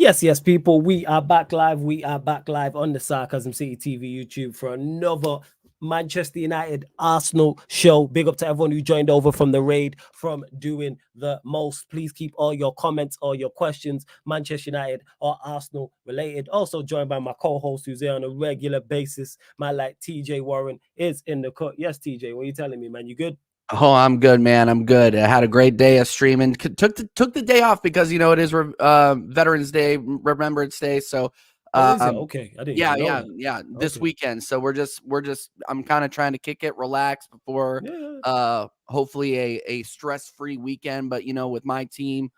Yes, people, we are back live. We are back live on the Sarcasm City TV YouTube for another Manchester United Arsenal show. Big up to everyone who joined over from the raid, from doing the most. Please keep all your comments, all your questions, Manchester United or Arsenal related. Also joined by my co-host who's here on a regular basis. My like TJ Warren is in the cut. Yes, TJ, what are you telling me, man? You good? Oh, I'm good, man. I'm good. I had a great day of streaming. Took the day off because it is Veterans Day, Remembrance Day. So, Oh, is it? Okay, I didn't yeah, even know yeah, that. yeah. This Okay. weekend, so we're just. I'm kind of trying to kick it, relax before, Yeah. hopefully a stress-free weekend. But with my team,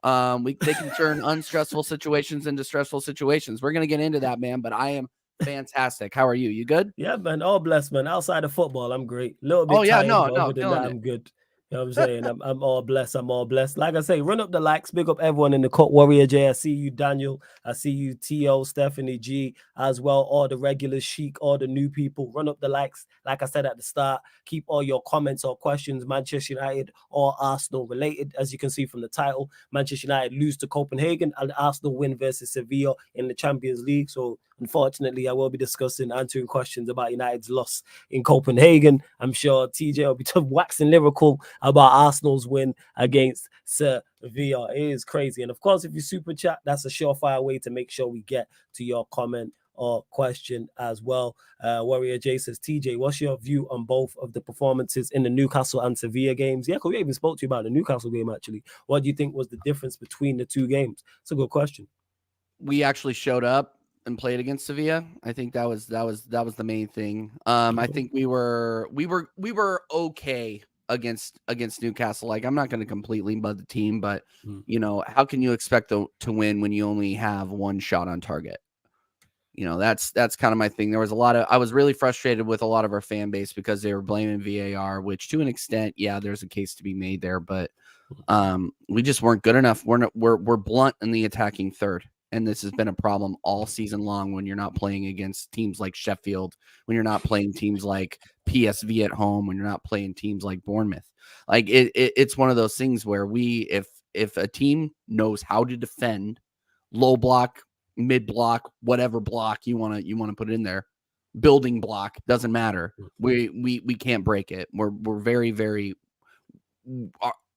they can turn unstressful situations into stressful situations. We're gonna get into that, man. But I am fantastic. How are you? You good? Yeah, man. All blessed, man. Outside of football, I'm great. A little Oh bit yeah, tired, no, but no, other than that, killing it. I'm good. You know what I'm saying? I'm all blessed. I'm all blessed. Like I say, run up the likes. Big up everyone in the cut. Warrior J. I see you, Daniel. I see you, T.O., Stephanie G, as well. All the regulars, Chic, all the new people. Run up the likes. Like I said at the start, keep all your comments or questions, Manchester United or Arsenal related. As you can see from the title, Manchester United lose to Copenhagen and Arsenal win versus Sevilla in the Champions League. So unfortunately, I will be answering questions about United's loss in Copenhagen. I'm sure TJ will be waxing lyrical about Arsenal's win against Sevilla. It is crazy. And of course, if you super chat, that's a surefire way to make sure we get to your comment or question as well. Warrior J says, TJ, what's your view on both of the performances in the Newcastle and Sevilla games? Yeah, because we even spoke to you about the Newcastle game, actually. What do you think was the difference between the two games? It's a good question. We actually showed up and played against Sevilla. I think that was the main thing. I think we were okay against Newcastle. Like, I'm not going to completely mud the team, but how can you expect to win when you only have one shot on target? That's kind of my thing. There was I was really frustrated with a lot of our fan base because they were blaming VAR, which to an extent, yeah, there's a case to be made there, but we just weren't good enough. We're blunt in the attacking third. And this has been a problem all season long when you're not playing against teams like Sheffield, when you're not playing teams like PSV at home, when you're not playing teams like Bournemouth. Like it's one of those things where if a team knows how to defend low block, mid block, whatever block you want to put in there, building block, doesn't matter. We can't break it. We're very, very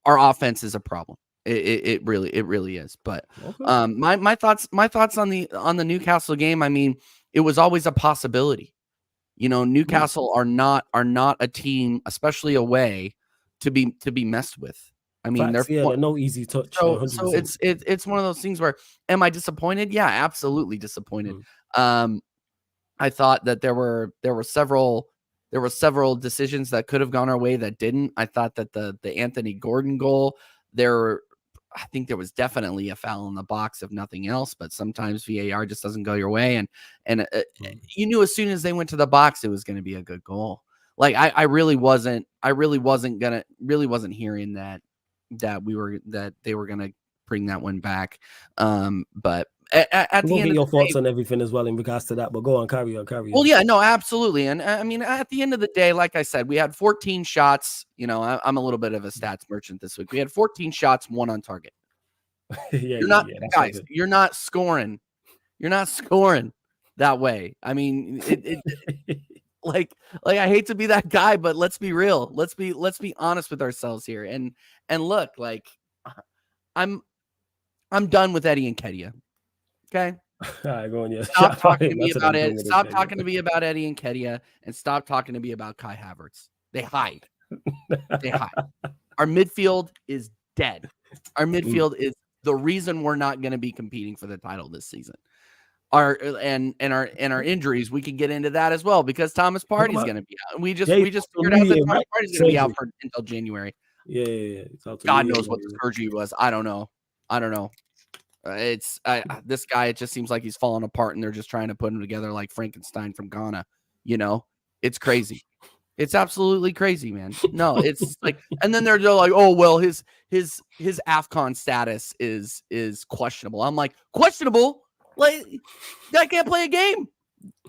our offense is a problem. It really is. But my thoughts on the Newcastle game. I mean, it was always a possibility. Newcastle are not a team, especially away, to be messed with. I mean, they're no easy touch. So it's one of those things where, am I disappointed? Yeah, absolutely disappointed. I thought that there were several decisions that could have gone our way that didn't. I thought that the Anthony Gordon goal, I think there was definitely a foul in the box, if nothing else, but sometimes VAR just doesn't go your way. And you knew as soon as they went to the box, it was going to be a good goal. Like I really wasn't hearing that they were going to bring that one back. But at the end of your the thoughts day, on everything as well in regards to that, but go on, carry on. Well, yeah, no, absolutely. And I mean, at the end of the day, like I said, we had 14 shots. I'm a little bit of a stats merchant this week. We had 14 shots, 1 on target. You're not scoring. You're not scoring that way. I mean, like I hate to be that guy, but let's be real. Let's be honest with ourselves here. And look, like I'm done with Eddie Nketiah. Okay. Stop talking to me about it. Stop talking to me about Eddie Nketiah and stop talking to me about Kai Havertz. They hide. Our midfield is dead. Our midfield is the reason we're not going to be competing for the title this season. Our injuries, we can get into that as well because Thomas Partey's going to be out. We just figured out that Thomas Partey's going to be out until January. Yeah. God knows what the surgery was. I don't know. This guy, it just seems like he's falling apart and they're just trying to put him together like Frankenstein from Ghana. It's crazy. It's absolutely crazy, man. No, it's like, and then they're like, oh, well, his AFCON status is questionable. I'm like, questionable? Like, that can't play a game.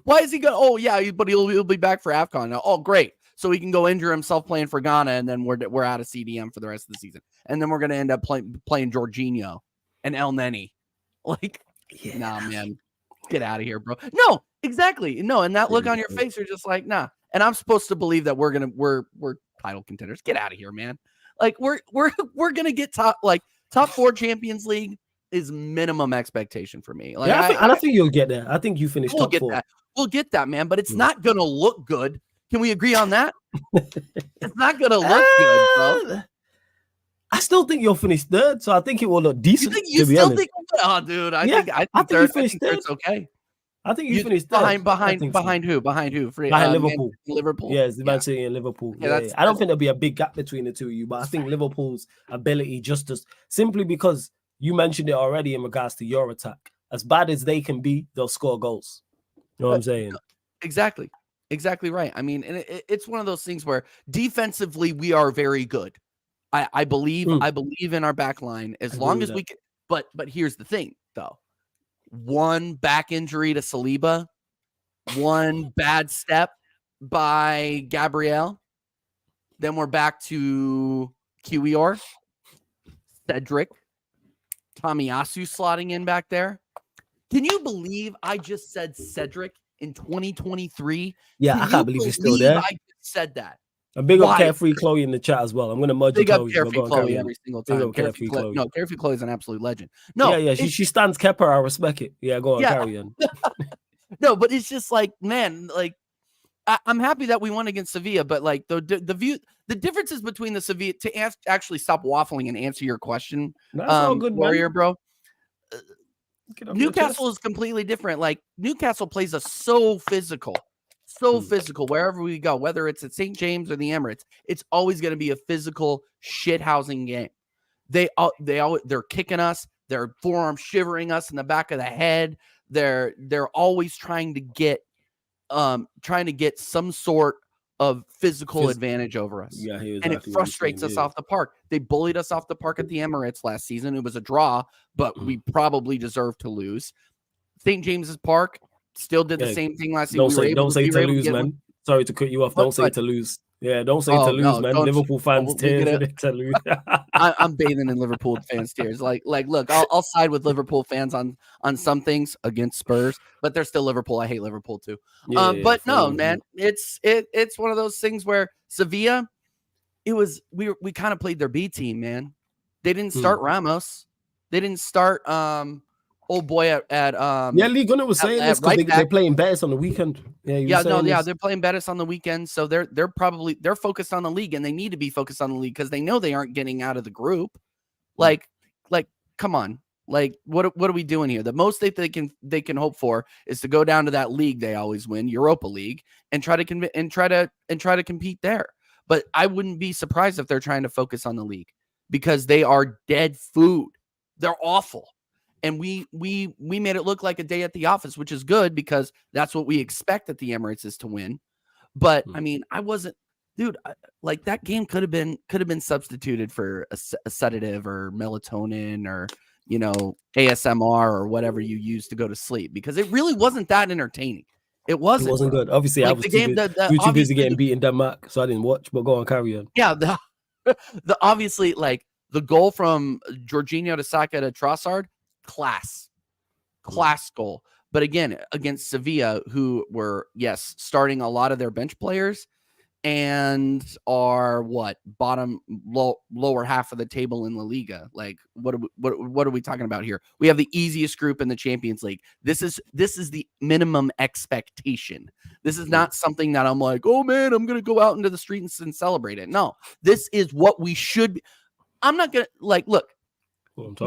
Why is he going? Oh yeah, but he'll be back for AFCON now. Oh, great. So he can go injure himself playing for Ghana, and then we're out of CDM for the rest of the season. And then we're going to end up playing Jorginho and El Neni. Like, Yeah. Nah, man. Get out of here, bro. No, exactly. No, and that look on your face, you're just like, nah. And I'm supposed to believe that we're title contenders. Get out of here, man. Like we're gonna get top 4 Champions League is minimum expectation for me. Like I think you'll get there. I think you finish top 4. That. We'll get that, man. But it's not gonna look good. Can we agree on that? It's not gonna look good, bro. I still think you'll finish 3rd, so I think it will look decent. You still think? Oh, dude, I think you finished 3rd. It's okay. I think you finished 3rd. Behind who? Behind Liverpool. Liverpool. Yes, Man City and Liverpool. Yeah, I don't think there'll be a big gap between the two of you, but I think Liverpool's ability simply because you mentioned it already in regards to your attack. As bad as they can be, they'll score goals. You know what I'm saying? Exactly right. I mean, and it's one of those things where defensively we are very good. I believe in our back line as long as we can. But here's the thing, though. One back injury to Saliba, one bad step by Gabriel. Then we're back to Kiwior, Cedric, Tomiyasu slotting in back there. Can you believe I just said Cedric in 2023? Yeah, I can't believe he's still there. I just said that. A big up Carefree Chloe in the chat as well. I'm going to merge big Chloe. Up Carefree Chloe every single time. Carefree Chloe is an absolute legend. No, she stands Kepper. I respect it. Yeah, go on, carry on. No, but it's just like, man, like I'm happy that we won against Sevilla, but like the differences between the Sevilla to actually stop waffling and answer your question. That's all good, Warrior, bro. Newcastle is completely different. Like Newcastle plays us so physical. Physical wherever we go, whether it's at St. James or the Emirates, it's always going to be a physical shithousing game. They're kicking us, they're forearm shivering us in the back of the head. They're always trying to get some sort of physical advantage over us. Yeah, and it frustrates us off the park. They bullied us off the park at the Emirates last season. It was a draw, but we probably deserved to lose. St. James's Park still did the same thing last season. Don't say to lose, man. Sorry to cut you off. Don't say to lose. Yeah, don't say to lose, man. Liverpool fans tears to lose. I'm bathing in Liverpool fans' tears. Like, look, I'll side with Liverpool fans on some things against Spurs, but they're still Liverpool. I hate Liverpool too. But no, man, it's one of those things where Sevilla, we kind of played their B team, man. They didn't start Ramos. They didn't start old boy at Lee Gunnar was saying this because they're playing Betis on the weekend. They're playing Betis on the weekend, so they're focused on the league, and they need to be focused on the league because they know they aren't getting out of the group. Like, come on, like what are we doing here? The most they can hope for is to go down to that league they always win, Europa League, and try to compete there. But I wouldn't be surprised if they're trying to focus on the league because they are dead food. They're awful. And we made it look like a day at the office, which is good because that's what we expect at the Emirates is to win. But I mean, I wasn't, dude. Like that game could have been substituted for a sedative or melatonin or ASMR or whatever you use to go to sleep because it really wasn't that entertaining. It wasn't good. Obviously, I was too busy getting beat in Denmark, so I didn't watch. But go on, carry on. Yeah, the obviously like the goal from Jorginho to Saka to Trossard. Class goal. But again, against Sevilla, who were, starting a lot of their bench players and are lower half of the table in La Liga. Like, what are we talking about here? We have the easiest group in the Champions League. This is the minimum expectation. This is not something that I'm like, oh man, I'm going to go out into the street and celebrate it. No, this is what we should be. I'm not going to look,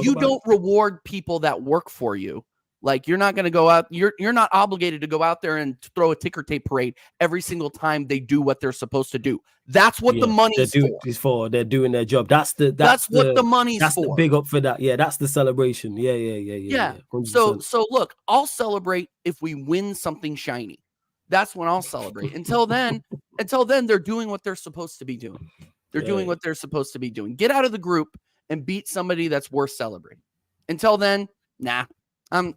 you don't reward people that work for you. Like you're not going to go out. You're not obligated to go out there and throw a ticker tape parade every single time they do what they're supposed to do. That's what the money's for. They're doing their job. That's what the money's for. The big up for that. Yeah, that's the celebration. Yeah. So look, I'll celebrate if we win something shiny. That's when I'll celebrate. Until then, they're doing what they're supposed to be doing. They're doing what they're supposed to be doing. Get out of the group and beat somebody that's worth celebrating. Until then, nah. It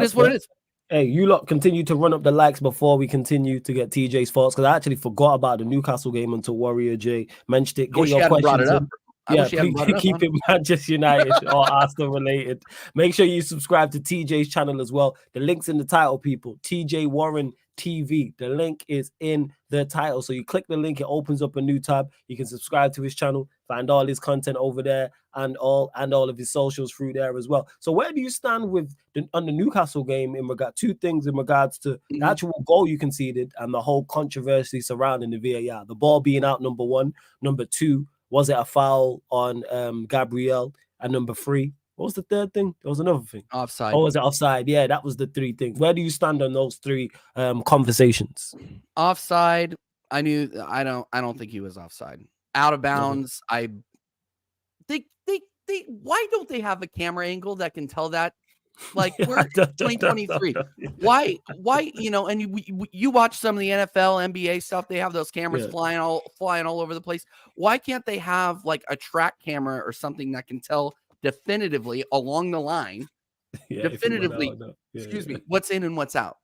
is what it is. Hey, you lot continue to run up the likes before we continue to get TJ's thoughts because I actually forgot about the Newcastle game until Warrior J mentioned it. Get your questions brought it up. I wish you hadn't brought it up. Keep it Manchester United or Arsenal related. Make sure you subscribe to TJ's channel as well. The link's in the title, people. TJ Warren TV. The link is in the title. So you click the link, it opens up a new tab. You can subscribe to his channel, find all his content over there, and all of his socials through there as well. So where do you stand with on the Newcastle game in regard two things in regards to the actual goal you conceded and the whole controversy surrounding the VAR? The ball being out, number one. Number two, was it a foul on Gabriel? And number three, what was the third thing? There was another thing. Offside. Oh, was it offside? Yeah, that was the three things. Where do you stand on those three conversations? Offside. I don't think he was offside. Out of bounds. They why don't they have a camera angle that can tell that? Like, we're 2023. Why, and you watch some of the NFL, NBA stuff, they have those cameras flying all over the place. Why can't they have like a track camera or something that can tell definitively along the line, what's in and what's out?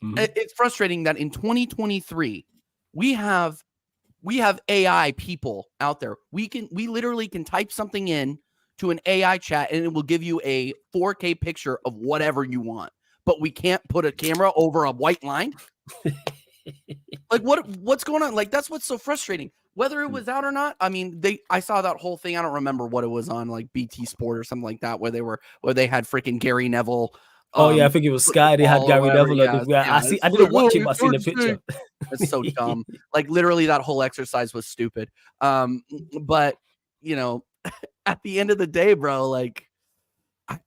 It's frustrating that in 2023, we have AI people out there. We literally can type something in to an AI chat and it will give you a 4K picture of whatever you want, but we can't put a camera over a white line. Like what's going on? Like, that's what's so frustrating. Whether it was out or not, I mean, I saw that whole thing. I don't remember what it was on, like BT Sport or something like that, where they had freaking Gary Neville. I think it was Sky. They had Gary Neville. I didn't watch it, but I seen the picture. That's so dumb. Like, literally, that whole exercise was stupid. But at the end of the day, bro, like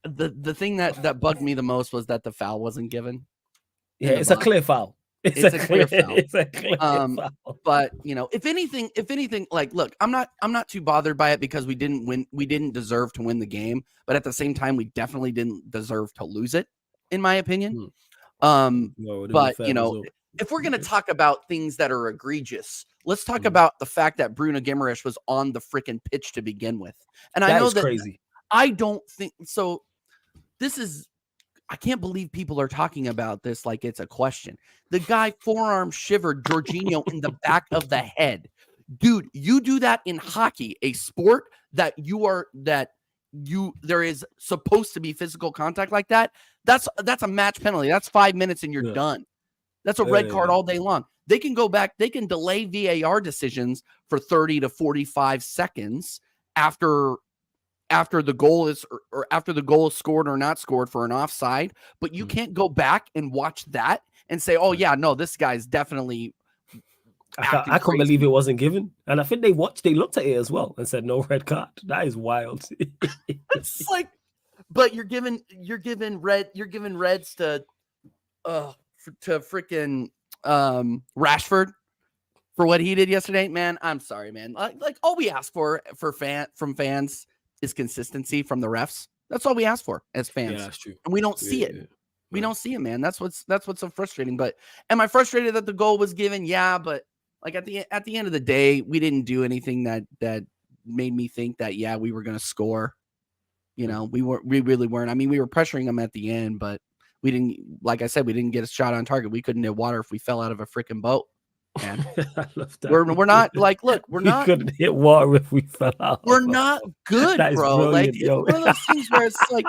the thing that bugged me the most was that the foul wasn't given. Yeah, it's a clear foul. It's a clear foul. It's a clear foul. But if anything, like, look, I'm not too bothered by it because we didn't win. We didn't deserve to win the game, but at the same time, we definitely didn't deserve to lose it, in my opinion. But if we're gonna talk about things that are egregious, let's talk about the fact that Bruno Guimaraes was on the freaking pitch to begin with. And I know that crazy. I don't think so. I can't believe people are talking about this like it's a question. The guy forearm shivered Jorginho in the back of the head. Dude, you do that in hockey, a sport that there is supposed to be physical contact like that. That's a match penalty. That's 5 minutes and you're done. That's a red card all day long. They can go back. They can delay VAR decisions for 30 to 45 seconds after the goal is or after the goal is scored or not scored for an offside. But you can't go back and watch that and say, "Oh yeah, no, this guy's definitely." I couldn't believe it wasn't given, and I think they looked at it as well and said no red card. That is wild. It's like, but you're giving reds to freaking Rashford for what he did yesterday. Man, I'm sorry, man. Like all we ask from fans is consistency from the refs. That's all we ask for as fans. Yeah, that's true. And we don't see it. We don't see it, man. That's what's so frustrating. But am I frustrated that the goal was given? Yeah, but like at the end of the day, we didn't do anything that made me think that we were going to score. We really weren't. I mean, we were pressuring them at the end, but we didn't, like I said, we didn't get a shot on target. We couldn't hit water if we fell out of a freaking boat. Man. I love that. We're not like, look, we're not. We couldn't hit water if we fell out. We're not good, bro. Like, it's one of those things where it's like.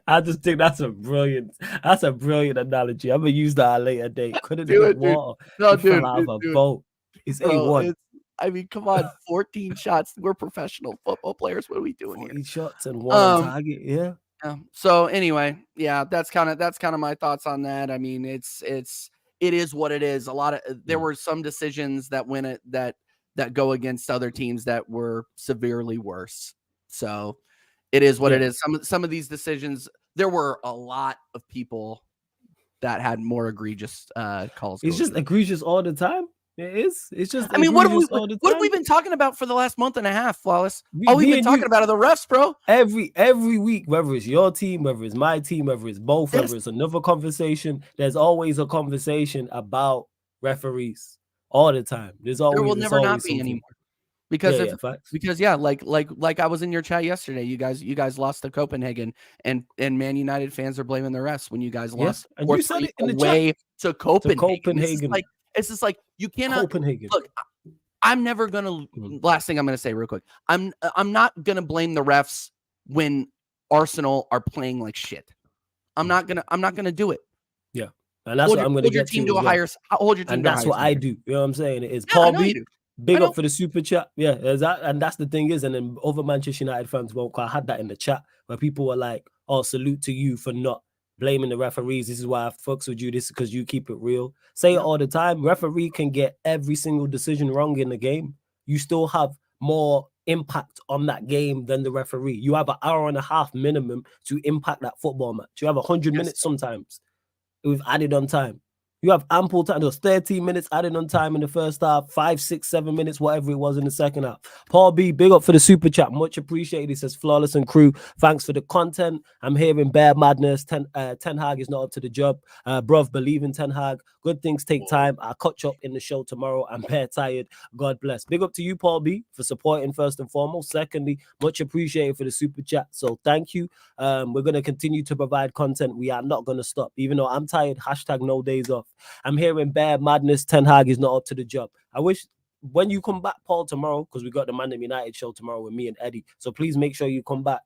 I just think that's a brilliant analogy. I'm gonna use that at a later date. Couldn't hit water. No, fell out of a boat. It's A1. I mean, come on, 14 shots. We're professional football players. What are we doing 14 here? shots and one on target. Yeah. So anyway, that's kind of my thoughts on that. I mean, it is what it is. There were some decisions that go against other teams that were severely worse. So it is what it is. Some of these decisions, there were a lot of people that had more egregious calls. It's just egregious all the time. It is. It's just. I mean, what have we been talking about for the last month and a half, Flawless? All we've been talking about are the refs, bro. Every week, whether it's your team, whether it's my team, whether it's both, whether it's another conversation, there's always a conversation about referees all the time. There will never not be anymore. Because like I was in your chat yesterday, you guys lost to Copenhagen, and Man United fans are blaming the refs when you guys lost. And you said it in the away chat. to Copenhagen. It's just like you cannot Copenhagen. Look, I'm never gonna. Last thing I'm gonna say real quick. I'm not gonna blame the refs when Arsenal are playing like shit. I'm not gonna do it. Yeah. And that's what I'm going to get to as well. Hold your team And to a that's higher what I standard. do. You know what I'm saying? It is Yeah, I Paul know you B. do. Big up for the super chat. Yeah, and that's the thing is, and then other Manchester United fans won't quite had that in the chat where people were like, "Oh, salute to you for not blaming the referees. This is why I fucks with you. This is because you keep it real." Say it all the time. Referee can get every single decision wrong in the game. You still have more impact on that game than the referee. You have an hour and a half minimum to impact that football match. You have 100 minutes sometimes with added on time. You have ample time. There was 13 minutes added on time in the first half, 5, 6, 7 minutes, whatever it was in the second half. Paul B, big up for the super chat. Much appreciated. He says, Flawless and crew, thanks for the content. I'm hearing Bear Madness. Ten Hag is not up to the job. Bruv, believe in Ten Hag. Good things take time. I'll catch up in the show tomorrow. I'm bare tired. God bless. Big up to you, Paul B, for supporting first and foremost. Secondly, much appreciated for the super chat. So thank you. We're going to continue to provide content. We are not going to stop. Even though I'm tired, hashtag no days off. I'm hearing Bear Madness. Ten Hag is not up to the job. I wish when you come back, Paul, tomorrow, because we got the Man United show tomorrow with me and Eddie. So please make sure you come back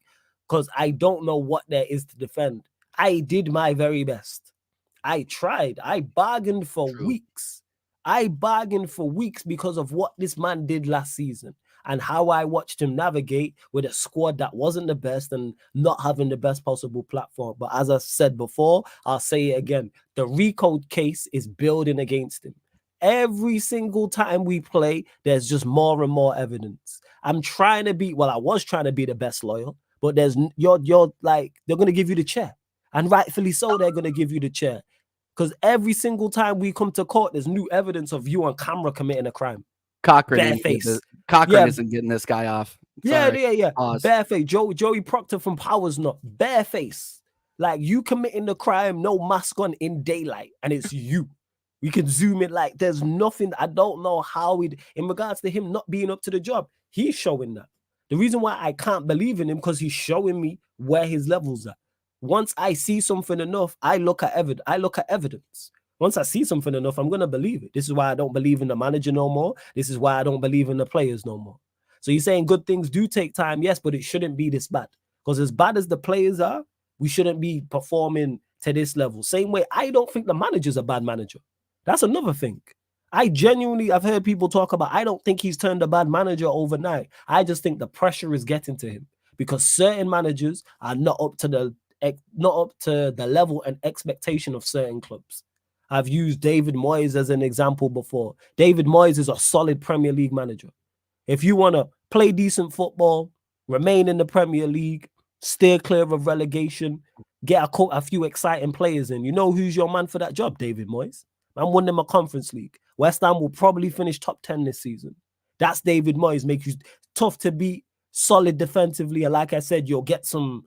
because I don't know what there is to defend. I did my very best. I tried. I bargained for weeks. I bargained for weeks because of what this man did last season and how I watched him navigate with a squad that wasn't the best and not having the best possible platform. But as I said before, I'll say it again. The recode case is building against him. Every single time we play, there's just more and more evidence. I was trying to be the best lawyer, but you're like, they're going to give you the chair. And rightfully so, they're going to give you the chair. Because every single time we come to court, there's new evidence of you on camera committing a crime. Cochran isn't getting this guy off. Sorry. Yeah. Bareface. Joey Proctor from Powers Not. Bareface. Like you committing the crime, no mask on in daylight, and it's you. We can zoom in like there's nothing. I don't know how in regards to him not being up to the job, he's showing that. The reason why I can't believe in him because he's showing me where his levels are. Once I see something enough, I look at evidence. Once I see something enough, I'm going to believe it. This is why I don't believe in the manager no more. This is why I don't believe in the players no more. So you're saying good things do take time, yes, but it shouldn't be this bad. Because as bad as the players are, we shouldn't be performing to this level. Same way, I don't think the manager's a bad manager. That's another thing. I've heard people talk about, I don't think he's turned a bad manager overnight. I just think the pressure is getting to him because certain managers are not up to the level and expectation of certain clubs. I've used David Moyes as an example before. David Moyes is a solid Premier League manager. If you want to play decent football, remain in the Premier League, steer clear of relegation, get a few exciting players in, you know who's your man for that job? David Moyes. Man won them a Conference League. West Ham will probably finish top 10 this season. That's David Moyes. Make you tough to beat, solid defensively, and like I said, you'll get some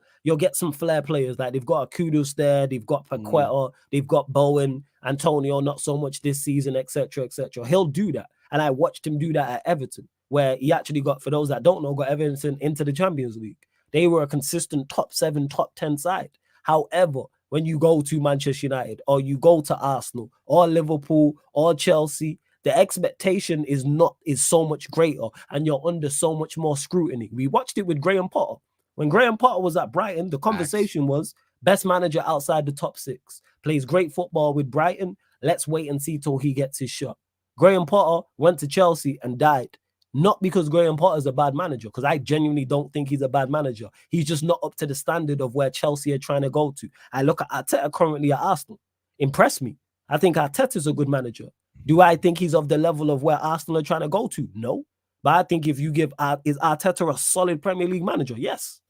flair players. Like they've got a Kudus there, they've got Paqueta, they've got Bowen, Antonio, not so much this season, etc., etc. He'll do that, and I watched him do that at Everton, where he actually got, for those that don't know, got Everton into the Champions League. They were a consistent top 7, top 10 side. However, when you go to Manchester United or you go to Arsenal or Liverpool or Chelsea, the expectation is so much greater and you're under so much more scrutiny. We watched it with Graham Potter. When Graham Potter was at Brighton, the conversation was best manager outside the top 6, plays great football with Brighton. Let's wait and see till he gets his shot. Graham Potter went to Chelsea and died. Not because Graham Potter is a bad manager, because I genuinely don't think he's a bad manager. He's just not up to the standard of where Chelsea are trying to go to. I look at Arteta currently at Arsenal. Impressed me. I think Arteta's a good manager. Do I think he's of the level of where Arsenal are trying to go to? No. But I think if you give, is Arteta a solid Premier League manager? Yes.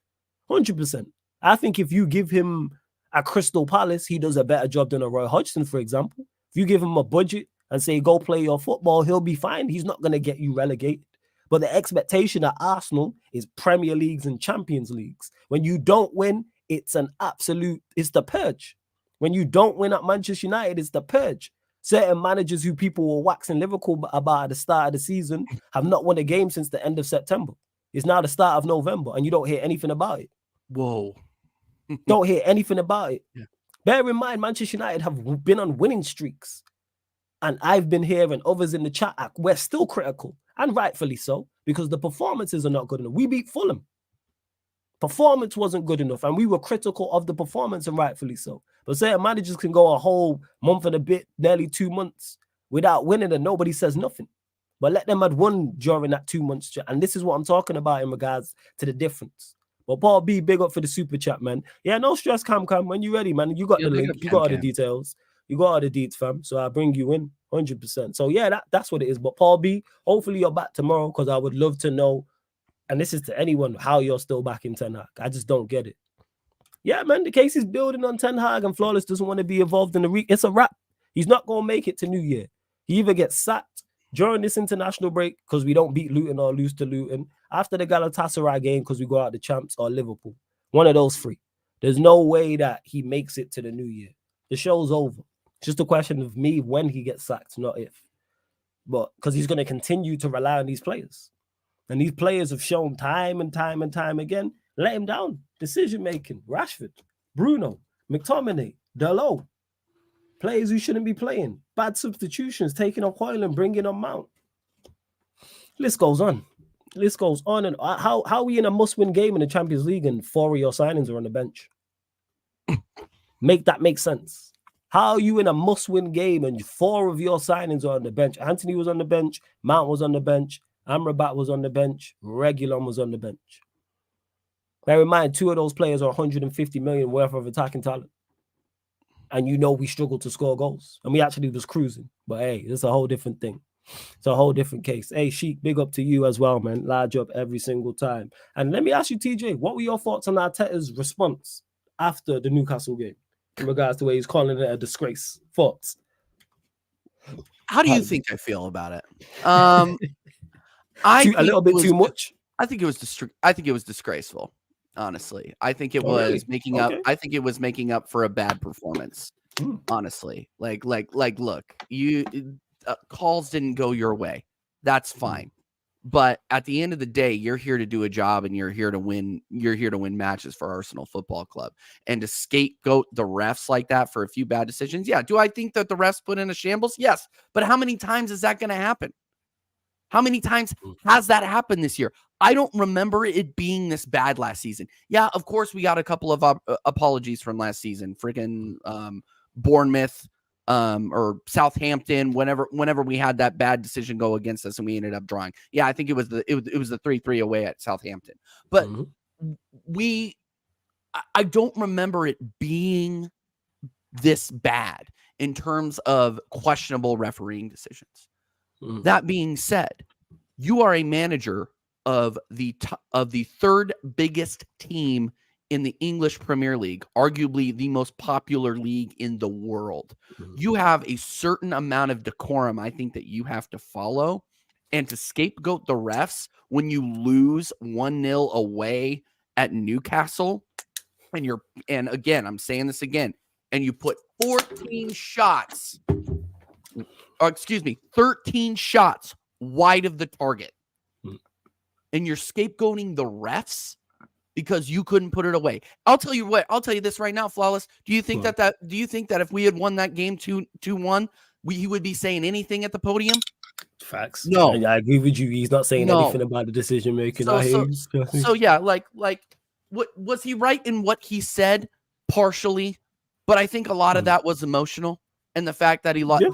100%. I think if you give him a Crystal Palace, he does a better job than a Roy Hodgson, for example. If you give him a budget and say, go play your football, he'll be fine. He's not going to get you relegated. But the expectation at Arsenal is Premier Leagues and Champions Leagues. When you don't win, it's the purge. When you don't win at Manchester United, it's the purge. Certain managers who people were waxing Liverpool about at the start of the season have not won a game since the end of September. It's now the start of November, and you don't hear anything about it. Whoa. Don't hear anything about it. Yeah. Bear in mind, Manchester United have been on winning streaks. And I've been here and others in the chat, we're still critical. and rightfully so, because the performances are not good enough. We beat Fulham. Performance wasn't good enough, and we were critical of the performance, and rightfully so. But certain managers can go a whole month and a bit, nearly 2 months, without winning, and nobody says nothing. But let them have won during that 2 months, and this is what I'm talking about in regards to the difference. But Paul B, big up for the super chat, man. Yeah, no stress, Cam. When you ready, man, you got the link, you got all the details, you got all the deets, fam. So I bring you in 100%. So yeah, that's what it is. But Paul B, hopefully you're back tomorrow, because I would love to know. And this is to anyone, how you're still back in Ten Hag. I just don't get it. Yeah, man, the case is building on Ten Hag, and Flawless doesn't want to be involved in the it's a wrap. He's not going to make it to New Year. He either gets sacked during this international break because we don't beat Luton or lose to Luton, after the Galatasaray game because we go out the champs, or Liverpool. One of those three. There's no way that he makes it to the New Year. The show's over. It's just a question of me when he gets sacked, not if. But because he's going to continue to rely on these players. And these players have shown time and time and time again, let him down. Decision-making, Rashford, Bruno, McTominay, Dalot. Players who shouldn't be playing. Bad substitutions, taking off Hoyland, bringing on Mount. List goes on. List goes on. And how are we in a must-win game in the Champions League and 4 of your signings are on the bench? Make that make sense. How are you in a must-win game and 4 of your signings are on the bench? Anthony was on the bench. Mount was on the bench. Amrabat was on the bench. Reguilon was on the bench. Bear in mind, 2 of those players are 150 million worth of attacking talent. And you know we struggled to score goals. And we actually was cruising. But hey, it's a whole different thing. It's a whole different case. Hey, Sheik, big up to you as well, man. Large up every single time. And let me ask you, TJ, what were your thoughts on Arteta's response after the Newcastle game in regards to where he's calling it a disgrace? Thoughts? How do you think I feel about it? A little bit too much. I think it was disgraceful. Honestly, I think it was making up. I think it was making up for a bad performance. Honestly, like, look, you calls didn't go your way. That's fine, but at the end of the day, you're here to do a job, and you're here to win. You're here to win matches for Arsenal Football Club, and to scapegoat the refs like that for a few bad decisions. Yeah, do I think that the refs put in a shambles? Yes, but how many times is that going to happen? How many times has that happened this year? I don't remember it being this bad last season. Yeah, of course, we got a couple of apologies from last season. Freaking Bournemouth or Southampton, whenever we had that bad decision go against us and we ended up drawing. Yeah, I think it was the 3-3 away at Southampton. But I don't remember it being this bad in terms of questionable refereeing decisions. That being said, you are a manager of the third biggest team in the English Premier League, arguably the most popular league in the world. You have a certain amount of decorum, I think, that you have to follow, and to scapegoat the refs when you lose 1-0 away at Newcastle, and again, I'm saying this again, and you put 13 shots wide of the target. And you're scapegoating the refs because you couldn't put it away. I'll tell you this right now, Flawless. Do you think that if we had won that game 2-1, he would be saying anything at the podium? Facts. No. And I agree with you. He's not saying anything about the decision making. So yeah, like what was he right in what he said? Partially, but I think a lot of that was emotional. And the fact that he lost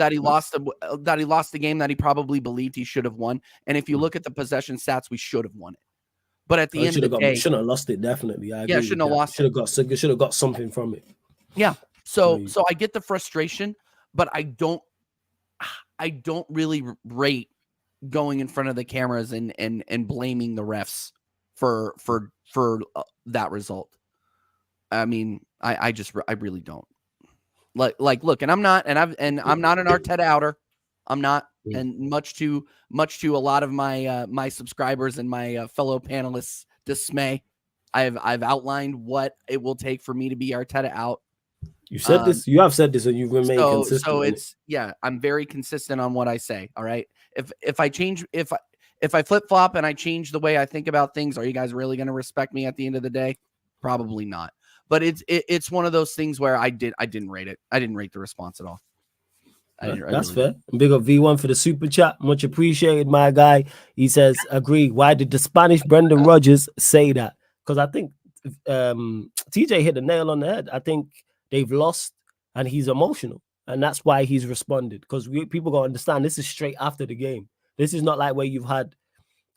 the game that he probably believed he should have won. And if you look at the possession stats, we should have won it. But at the end of the day, shouldn't have lost it. Definitely, I agree. Yeah, shouldn't have lost it. Should have got something from it. Yeah. So I get the frustration, but I don't really rate going in front of the cameras and blaming the refs for that result. I mean, I really don't. Like, look, and I'm not an Arteta outer. I'm not, and much to a lot of my subscribers and my fellow panelists' dismay, I've outlined what it will take for me to be Arteta out. You said this. You have said this, and you've remained consistent. So I'm very consistent on what I say. All right. If I flip flop and I change the way I think about things, are you guys really going to respect me at the end of the day? Probably not. But it's one of those things where I didn't rate it. I didn't rate the response at all. That's fair. Big up V1 for the super chat. Much appreciated, my guy. He says, agree. Why did the Spanish Brendan Rodgers say that? Because I think TJ hit the nail on the head. I think they've lost and he's emotional. And that's why he's responded. Because people got to understand this is straight after the game. This is not like where you've had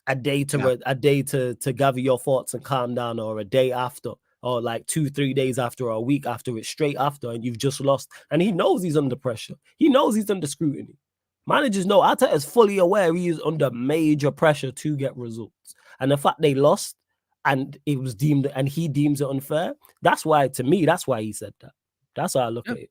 a day to gather your thoughts and calm down, or a day after, or like 2-3 days after, or a week after. It's straight after, and you've just lost. And he knows he's under pressure. He knows he's under scrutiny. Managers know. Arteta is fully aware he is under major pressure to get results. And the fact they lost and it was deemed, and he deems it unfair, that's why, to me, that's why he said that. That's how I look at it.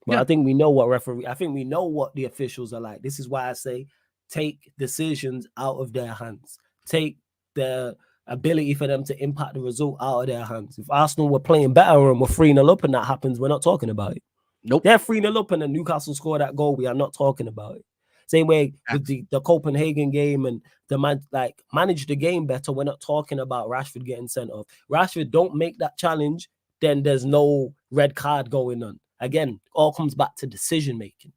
But I think we know what I think we know what the officials are like. This is why I say take decisions out of their hands. Take the ability for them to impact the result out of their hands. If Arsenal were playing better and we're 3-0 up and that happens, we're not talking about it. Nope. They're 3-0 up and then Newcastle score that goal, we are not talking about it. Same way with the Copenhagen game and manage the game better. We're not talking about Rashford getting sent off. Rashford don't make that challenge, then there's no red card going on. Again, all comes back to decision making.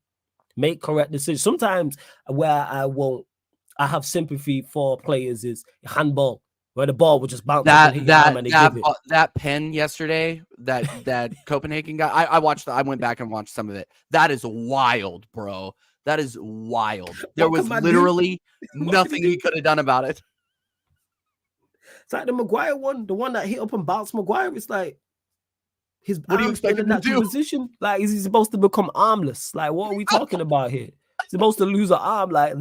Make correct decisions. Sometimes where I have sympathy for players is handball, where the ball would just bounce up and hit your arm and they give it. That pen yesterday, that Copenhagen guy, I went back and watched some of it. That is wild, bro. That is wild. There was literally nothing he could have done about it. It's like the Maguire one, the one that hit up and bounced Maguire. It's like his arms in that position. Like, is he supposed to become armless? Like, what are we talking about here? He's supposed to lose an arm. Like,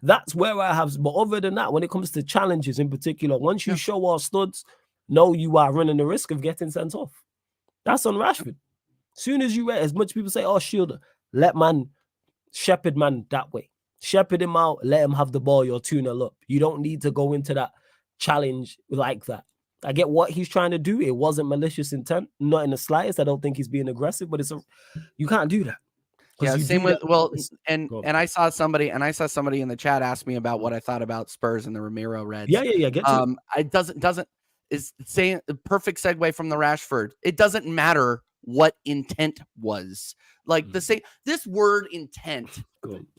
that's where I have. But other than that, when it comes to challenges in particular, once you show our studs, no, you are running the risk of getting sent off. That's on Rashford. Soon as you as much people say, oh, Shielder, let man shepherd man that way. Shepherd him out, let him have the ball, you're 2-0 up. You don't need to go into that challenge like that. I get what he's trying to do. It wasn't malicious intent, not in the slightest. I don't think he's being aggressive, but you can't do that. Yeah, same with and I saw somebody in the chat ask me about what I thought about Spurs and the Ramiro Reds. Yeah. Get to it doesn't is saying the perfect segue from the Rashford. It doesn't matter what intent was. Like this word intent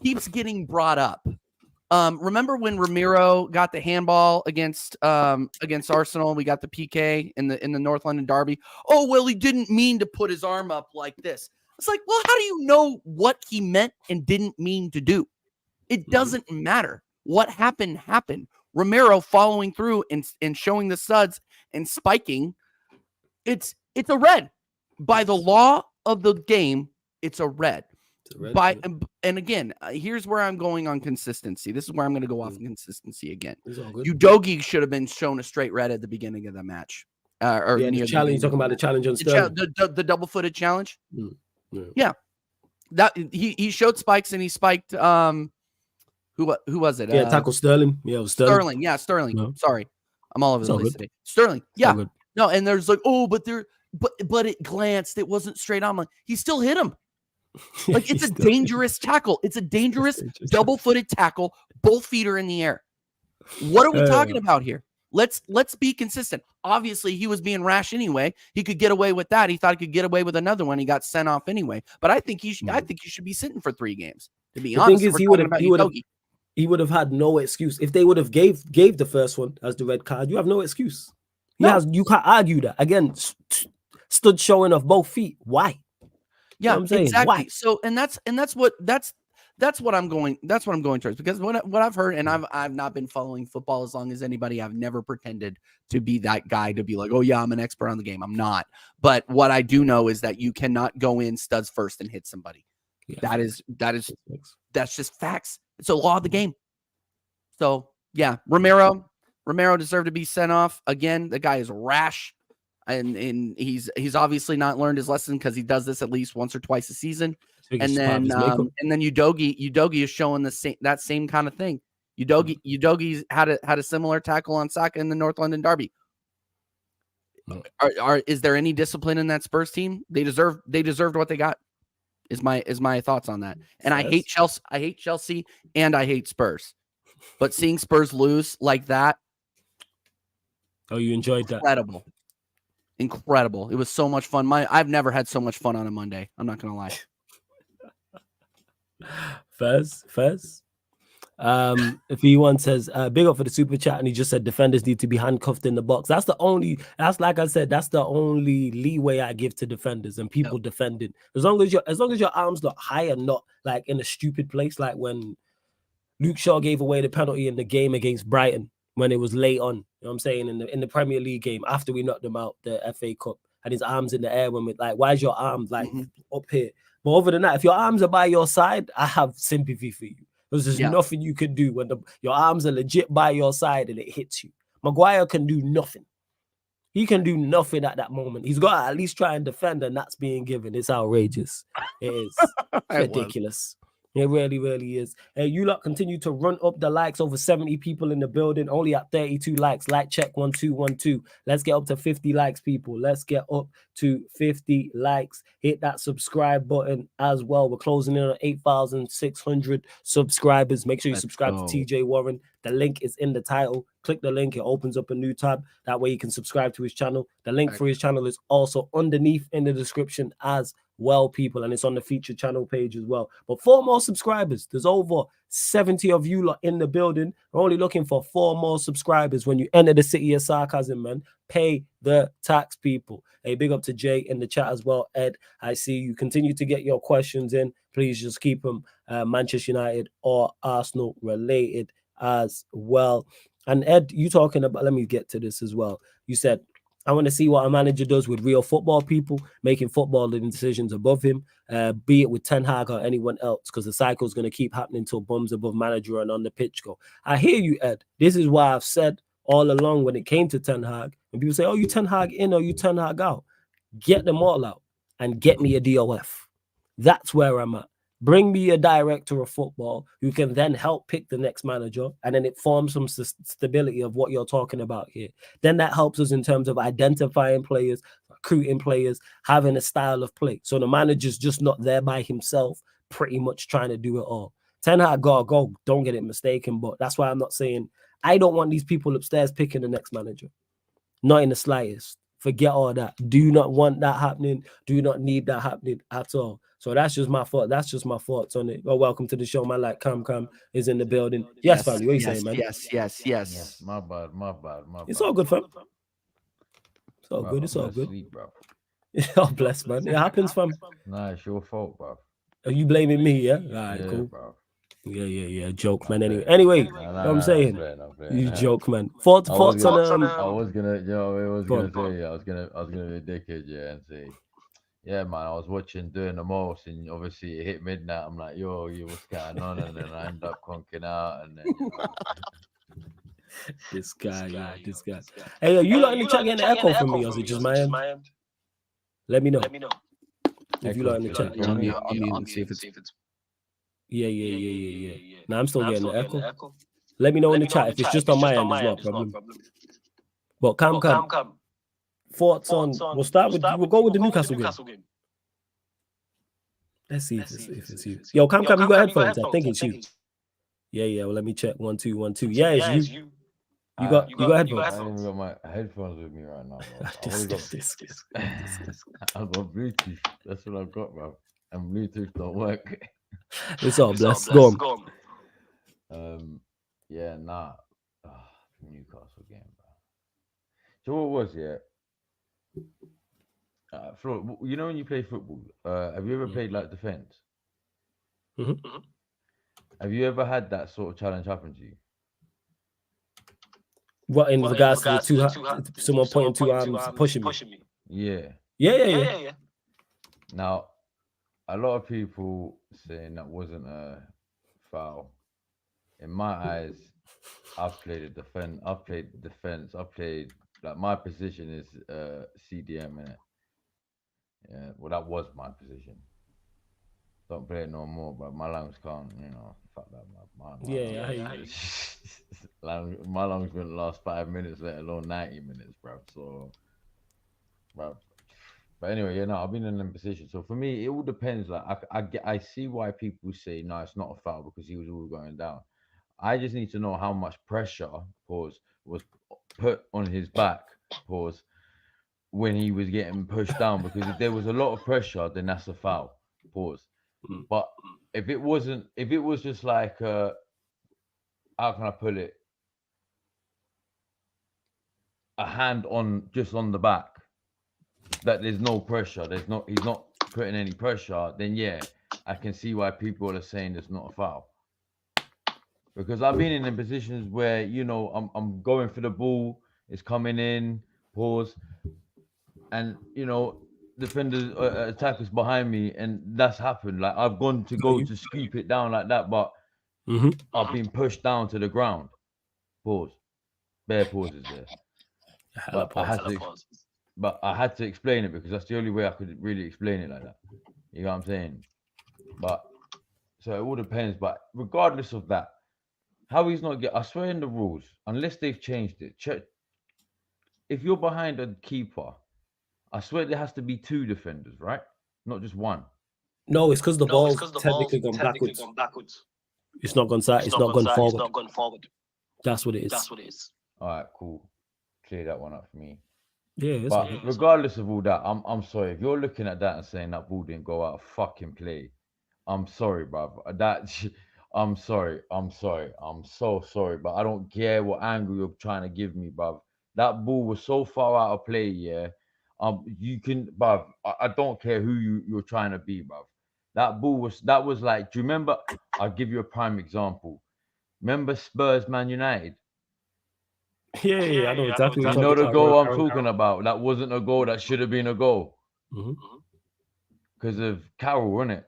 keeps getting brought up. Remember when Ramiro got the handball against Arsenal? We got the PK in the North London derby. Oh, well, he didn't mean to put his arm up like this. It's like, well, how do you know what he meant and didn't mean to do? It doesn't matter. What happened. Ramiro following through and showing the studs and spiking. It's a red. By the law of the game, it's a red. And again, here's where I'm going on consistency. This is where I'm going to go off on consistency again. Udogie should have been shown a straight red at the beginning of the match. The challenge. Talking about the challenge on Sterling. The double-footed challenge. Yeah. That he showed spikes and he spiked. Who was it? Tackle Sterling. Yeah, it was Sterling. Sterling. No. Sorry, I'm all over the place today. Sterling. Yeah. No, and there's like, but it glanced. It wasn't straight on. Like, he still hit him. Like, it's a dangerous tackle. It's a dangerous double-footed tackle. Both feet are in the air. What are we talking about here? Let's be consistent. Obviously, he was being rash anyway. He could get away with that. He thought he could get away with another one. He got sent off anyway. But I think he should be sitting for 3 games. To be honest, thing is, he would have had no excuse if they would have gave the first one as the red card. You have no excuse. You can't argue that. Again, stood showing off both feet. Why? Yeah, you know what exactly. Why? So, that's what I'm going towards, because what I've heard, and I've not been following football as long as anybody. I've never pretended to be that guy to be like, oh yeah, I'm an expert on the game. I'm not. But what I do know is that you cannot go in studs first and hit somebody. Yeah. That's just facts. It's a law of the game. So yeah, Ramiro deserved to be sent off. Again, the guy is rash. And he's obviously not learned his lesson, because he does this at least once or twice a season. And then Udogie is showing that same kind of thing. Udogie's had a similar tackle on Saka in the North London derby. Is there any discipline in that Spurs team? They deserved what they got. Is my thoughts on that. And I hate Chelsea and I hate Spurs. But seeing Spurs lose like that. Oh, you enjoyed that? Incredible. It was so much fun. I've never had so much fun on a Monday. I'm not going to lie. Fez. If he one says, big up for the super chat, and he just said defenders need to be handcuffed in the box. That's like I said, that's the only leeway I give to defenders and people defending. As long as your arms look high and not like in a stupid place, like when Luke Shaw gave away the penalty in the game against Brighton when it was late on. You know what I'm saying? In the Premier League game after we knocked them out, the FA Cup, and his arms in the air when we like, why is your arms like up here? But other than that, if your arms are by your side, I have sympathy for you. Because there's nothing you can do when your arms are legit by your side and it hits you. Maguire can do nothing. He can do nothing at that moment. He's got to at least try and defend, and that's being given. It's outrageous. It is ridiculous. It really, really is. Hey, you lot continue to run up the likes. Over 70 people in the building, only at 32 likes. Like check 1212. Let's get up to 50 likes, people. Let's get up to 50 likes. Hit that subscribe button as well. We're closing in on 8,600 subscribers. Make sure you subscribe to TJ Warren. The link is in the title. Click the link. It opens up a new tab. That way you can subscribe to his channel. The link for his channel is also underneath in the description as well, people, and it's on the featured channel page as well. But 4 more subscribers. There's over 70 of you lot in the building. We're only looking for 4 more subscribers. When you enter the city of Sarcasm, man, pay the tax, people. Hey, big up to Jay in the chat as well. Ed, I see you continue to get your questions in. Please just keep them Manchester United or Arsenal related as well. And Ed, you talking about, let me get to this as well. You said, I want to see what a manager does with real football people, making footballing decisions above him, be it with Ten Hag or anyone else, because the cycle is going to keep happening until bums above manager and on the pitch go. I hear you, Ed. This is why I've said all along when it came to Ten Hag, and people say, oh, you Ten Hag in or you Ten Hag out. Get them all out and get me a DOF. That's where I'm at. Bring me a director of football who can then help pick the next manager, and then it forms some stability of what you're talking about here. Then that helps us in terms of identifying players, recruiting players, having a style of play. So the manager's just not there by himself, pretty much trying to do it all. Ten Hag gotta go, don't get it mistaken, but that's why I'm not saying I don't want these people upstairs picking the next manager. Not in the slightest. Forget all that. Do not want that happening. Do not need that happening at all. So that's just my thought. That's just my thoughts on it. Well, welcome to the show, man. Like Cam is in the building. Yes, family. What are you saying, man? Yes. My bad. It's all good, fam. It's all good. It's all good. Sleep, bro. Oh, bless, man. It happens, fam. Nah, it's your fault, bro. Are you blaming me? Yeah. All right, cool. Bro. Yeah. Joke, man. Anyway, what I'm saying, you joke, man. Thoughts on I was gonna, say, I was gonna be a dickhead, yeah, and say, yeah, man, I was watching Doing the Most, and obviously it hit midnight. I'm like, yo, what's going on? And then I end up conking out, and then, this guy. Hey, are you lot in the chat getting an echo from me, or is it just my end? Let me know. If you lot in the chat. I'll mute and see if it's... Yeah. Now I'm still getting the echo. Let me know in the chat if it's just on my end as well, problem. But Cam. Thoughts on? We'll go with the Newcastle game. Let's see if it's you. Yo, Cam, you got headphones? I think it's you. Yeah. Well, let me check. 1 2 1 2. Yeah, it's you. You got headphones. I don't even got my headphones with me right now, bro. I've got Bluetooth. That's what I've got, bro. And Bluetooth don't work. It's all blessed. Go on. Yeah, nah. Newcastle game, bro. So what was it? Flo, you know when you play football, have you ever played like defense? Mm-hmm. Have you ever had that sort of challenge happen to you? What in regards to someone pointing 2 arms pushing me? Yeah. Now, a lot of people saying that wasn't a foul. In my eyes, I've played defense. I've played like my position is CDM in it. Yeah, well, that was my position. Don't play it no more, but my lungs can't, fuck that. My lungs wouldn't last 5 minutes, let alone 90 minutes, bro. So, bro. But anyway, I've been in them positions. So for me, it all depends. Like I see why people say no, it's not a foul because he was all going down. I just need to know how much pressure was put on his back when he was getting pushed down. Because if there was a lot of pressure, then that's a foul. But if it was just like how can I put it? A hand on just on the back, that there's no pressure. He's not putting any pressure. Then yeah, I can see why people are saying it's not a foul. Because I've been in positions where I'm going for the ball, it's coming in, pause, and defenders, attackers behind me, and that's happened. Like I've gone to go to scoop it down like that, but I've been pushed down to the ground. Pause. Bare pauses there. But I had to explain it because that's the only way I could really explain it like that. You know what I'm saying? But so it all depends. But regardless of that, how he's not I swear in the rules, unless they've changed it, if you're behind a keeper, I swear there has to be 2 defenders, right? Not just 1. No, it's because the ball's technically gone backwards. It's not gone side. It's not gone forward. That's what it is. All right, cool. Clear that one up for me. Yeah, but regardless of all that, I'm sorry if you're looking at that and saying that ball didn't go out of fucking play. I'm sorry, bruv. I'm sorry. I'm so sorry, but I don't care what angle you're trying to give me, bruv. That ball was so far out of play, yeah. You can, bruv. I don't care who you're trying to be, bruv. That was like. Do you remember? I'll give you a prime example. Remember Spurs, Man United. Yeah, I know exactly. You know the goal I'm talking about. That wasn't a goal. That should have been a goal. Because of Carroll, wasn't it?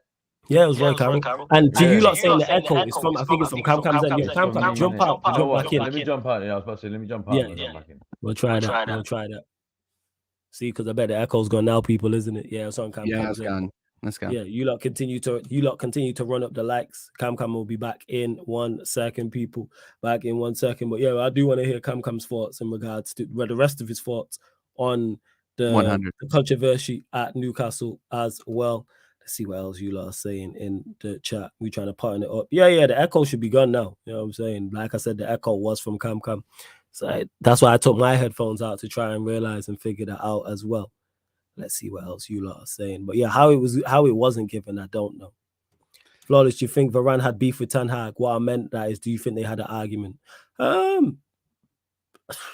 Yeah, it was Roy Carroll. And to you lot saying the echo, it's from, I think it's from Cam Cam's end. Cam, jump out, jump back in. Let me jump out. Yeah, I was about to say, let me jump out. Yeah. We'll try that. See, because I bet the echo's gone now, people, isn't it? Yeah, it's on Cam Cam's end. Let's go. Yeah, you lot continue to run up the likes. Cam will be back in 1 second, people. Back in 1 second. But yeah, I do want to hear Cam's thoughts in regards to the rest of his thoughts on the controversy at Newcastle as well. Let's see what else you lot are saying in the chat. We're trying to pattern it up. Yeah, the echo should be gone now. You know what I'm saying? Like I said, the echo was from Cam. So that's why I took my headphones out to try and realize and figure that out as well. Let's see what else you lot are saying. But yeah, how it wasn't given, I don't know. Flawless, do you think Varane had beef with Ten Hag? What I meant that is, do you think they had an argument? I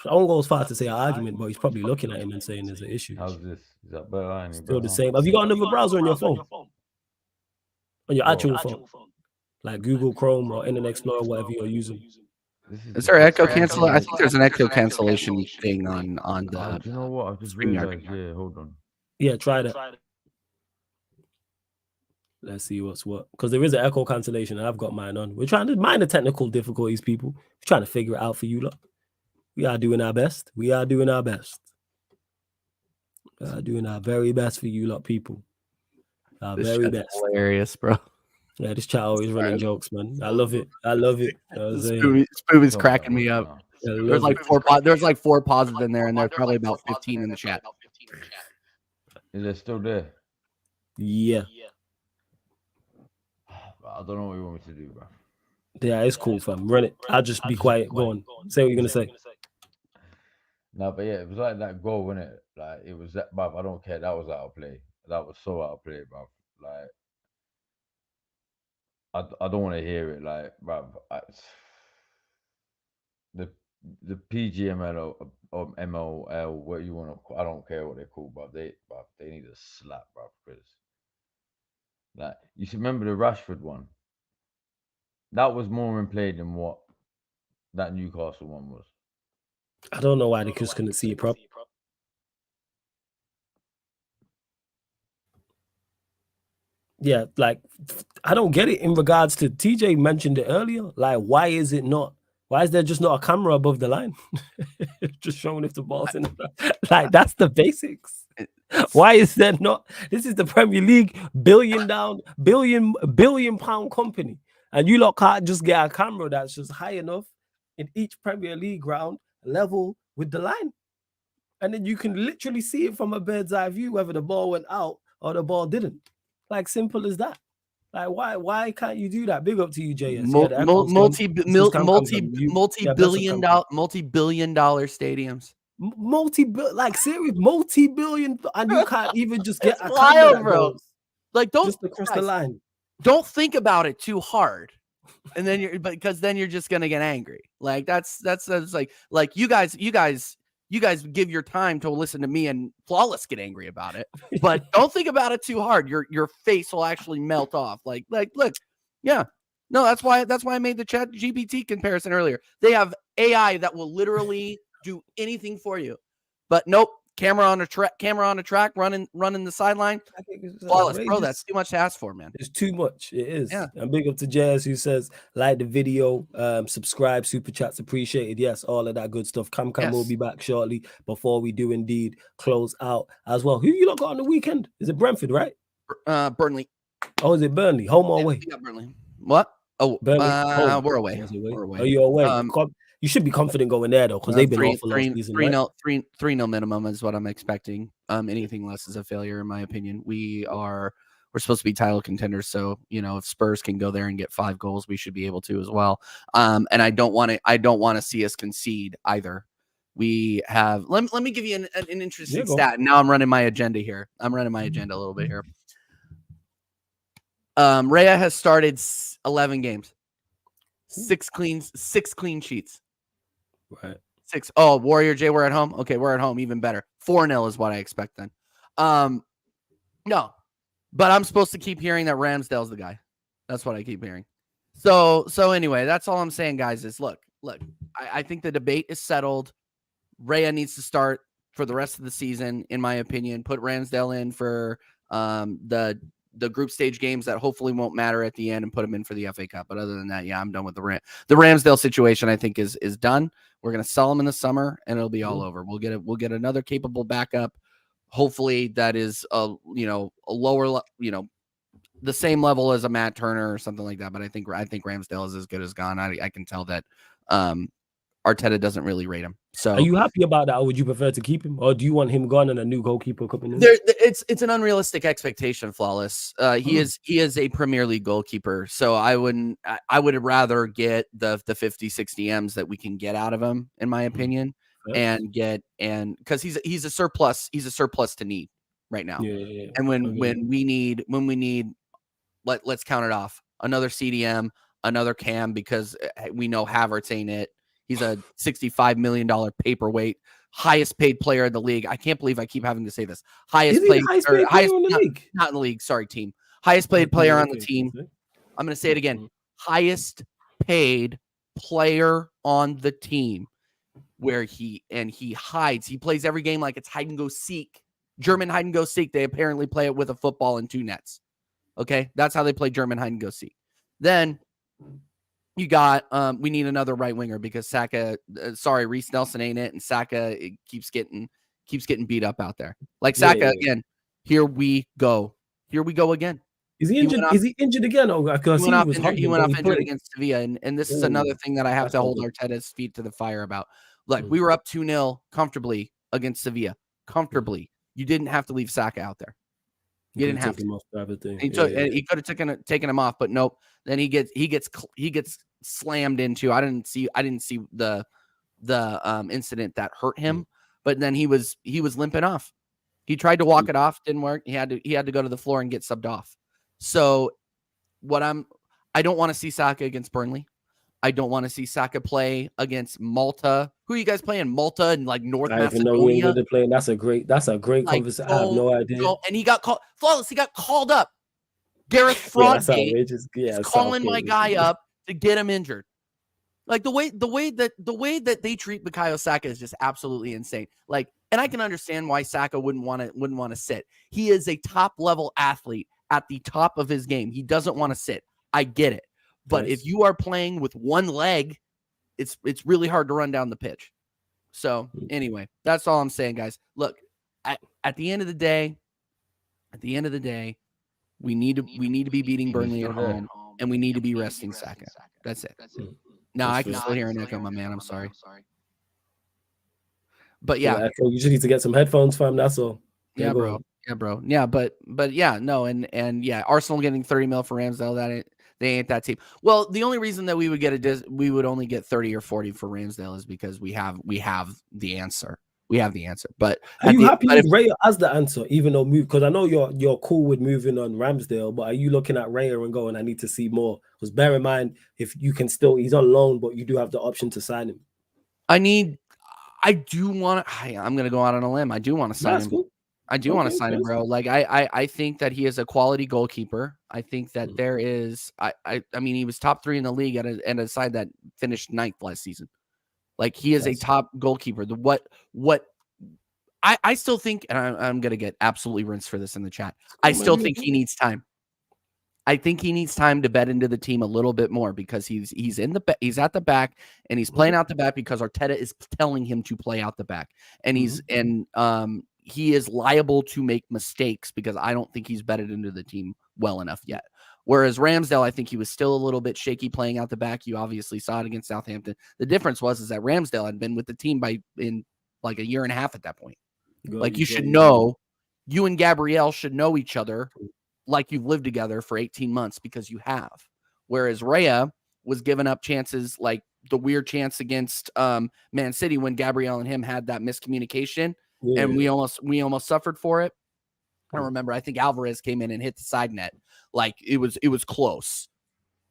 won't go as far to say an argument, but he's probably looking at him and saying there's an issue. How's this? Is that better? Still the same. Have you got another browser on your phone? On your actual phone? Like Google Chrome or Internet Explorer, whatever you're using. Is there echo cancellation? I think there's an echo cancellation thing on the. Do you know what? I just realized. Yeah, hold on. Yeah, try that. Let's see what's what. Because there is an echo cancellation, and I've got mine on. We're trying to mind the technical difficulties, people. We're trying to figure it out for you lot. We are doing our best. We are doing our best. We are doing our very best for you lot, people. Our very best. Hilarious, bro. Yeah, this chat always running jokes, man. I love it. Spoopy's cracking me up. There's like 4 pauses in there, and there's probably about 15 in the chat. Is it still there? Yeah. I don't know what you want me to do, bro. Yeah, it's cool, fam. Run it. I'll just be quiet. Go on. Say what you're gonna say. No, but yeah, it was like that goal, wasn't it? Like it was that, bruv. I don't care. That was out of play. That was so out of play, bruv. Like I don't want to hear it. Like, bruv, the PGML or MLL, what you want to, I don't care what they're called, bruv. They need a slap, bruv. Because like you should remember the Rashford one. That was more in play than what that Newcastle one was. I don't know why they just couldn't see it properly. Yeah, like I don't get it in regards to TJ mentioned it earlier. Like, why is there just not a camera above the line? Just showing if the ball's in the like that's the basics. Why is there not? This is the Premier League billion pound company. And you lot can't just get a camera that's just high enough in each Premier League ground level with the line. And then you can literally see it from a bird's eye view, whether the ball went out or the ball didn't. Like, simple as that. Like, why can't you do that? Big up to you, JS. Multi-billion dollar stadiums. Multi-billion, and you can't even just get a wild, bro. Like, don't just across the line. don't think about it too hard. And then because then you're just gonna get angry. Like that's like you guys give your time to listen to me and Flawless get angry about it, but don't think about it too hard. Your face will actually melt off. Like look, yeah, no, that's why I made the Chat GPT comparison earlier. They have AI that will literally do anything for you, but nope. Camera on a track, running the sideline. Flawless, bro. That's too much to ask for, man. It's too much. It is. Yeah. And big up to Jazz who says like the video, subscribe, super chats appreciated. Yes, all of that good stuff. Cam will be back shortly before we do indeed close out as well. Who you lot got on the weekend? Is it Brentford, right? Burnley. Oh, is it Burnley? Home or away? Yeah, Burnley. What? Oh, Burnley. We're away. We're away. Are you away? You should be confident going there though, because they've been awful last season. 3-0 minimum is what I'm expecting. Anything less is a failure, in my opinion. We're supposed to be title contenders, so if Spurs can go there and get 5 goals, we should be able to as well. And I don't want to see us concede either. We have. Let me give you an interesting stat. Now I'm running my agenda here. I'm running my agenda a little bit here. Rhea has started 11 games, 6 clean sheets. Right. 6. Oh, Warrior J, we're at home. Okay, we're at home. Even better. 4-0 is what I expect then. No, but I'm supposed to keep hearing that Ramsdale's the guy. That's what I keep hearing. So anyway, that's all I'm saying, guys. Is look. I think the debate is settled. Rhea needs to start for the rest of the season, in my opinion. Put Ramsdale in for the group stage games that hopefully won't matter at the end, and put them in for the FA Cup. But other than that, yeah, I'm done with the Ramsdale situation. I think is done. We're going to sell him in the summer and it'll be all over. We'll get another capable backup. Hopefully that is a lower, the same level as a Matt Turner or something like that. But I think Ramsdale is as good as gone. I can tell that Arteta doesn't really rate him. So are you happy about that, or would you prefer to keep him, or do you want him gone and a new goalkeeper coming in? It's an unrealistic expectation, Flawless. He is a Premier League goalkeeper, so I would rather get the 50-60 M's that we can get out of him, in my opinion, and because he's a surplus to need right now. Yeah. And when we need let's count it off, another CDM, another Cam, because we know Havertz ain't it. He's a $65 million paperweight, highest paid player in the league. I can't believe I keep having to say this. Highest paid player in the league. Not in the league. Sorry, team. Highest paid player on the team. I'm going to say it again. Highest paid player on the team, where he hides. He plays every game like it's hide and go seek. German hide and go seek. They apparently play it with a football and 2 nets. Okay, that's how they play German hide and go seek. Then you got we need another right winger, because Saka, Reece Nelson ain't it, and Saka keeps getting beat up out there. Like Saka again. Here we go again. Is he injured? Is he injured again? Oh, he went off injured against Sevilla, and this is another thing that I have to hold Arteta's feet to the fire about. Look, we were up 2-0 comfortably against Sevilla. Comfortably, you didn't have to leave Saka out there. You didn't have to. He could have taken him off, but nope. Then he gets slammed into. I didn't see the incident that hurt him, but then he was limping off. He tried to walk it off, didn't work. He had to go to the floor and get subbed off. So I don't want to see Saka against Burnley. I don't want to see Saka play against Malta. Who are you guys playing? Malta and like North Macedonia. They're playing. That's a great conversation. I have no idea. And he got called. Flawless. He got called up. Gareth Fraudgate is calling my guy up to get him injured. Like the way that they treat Bukayo Saka is just absolutely insane. Like, and I can understand why Saka wouldn't want to sit. He is a top level athlete at the top of his game. He doesn't want to sit. I get it. But if you are playing with one leg, it's really hard to run down the pitch. So anyway, that's all I'm saying, guys. Look, at the end of the day, we need to be beating Burnley at home, and we need to be resting Saka. That's it. Now I can still hear an echo, my man. I'm sorry. But yeah, you just need to get some headphones, fam. That's all. Yeah, bro. Yeah, but yeah, no, and yeah, Arsenal getting 30 mil for Ramsdale. They ain't that team. Well, the only reason that we would only get 30 or 40 for Ramsdale is because we have the answer. we have the answer. But Are you happy but if with Raya as the answer, even though move? Because I know you're cool with moving on Ramsdale, but are you looking at Raya and going, I need to see more? Because bear in mind, if you can still, he's on loan, but you do have the option to sign him. I do want to. I'm going to go out on a limb. I do want to sign That's him. cool. I do want to sign him, bro. Like I think that he is a quality goalkeeper. I think that there is. I mean, he was top 3 in the league at a side that finished 9th last season. Like he is a top goalkeeper. What I still think, and I'm gonna get absolutely rinsed for this in the chat. I still think he needs time. I think he needs time to bet into the team a little bit more because he's at the back and he's playing out the back because Arteta is telling him to play out the back, and he is liable to make mistakes because I don't think he's betted into the team well enough yet. Whereas Ramsdale, I think he was still a little bit shaky playing out the back. You obviously saw it against Southampton. The difference is that Ramsdale had been with the team in like a year and a half at that point. You and Gabrielle should know each other like you've lived together for 18 months because you have. Whereas Raya was giving up chances like the weird chance against Man City when Gabrielle and him had that miscommunication and we almost suffered for it. I don't remember. I think Alvarez came in and hit the side net. Like it was close.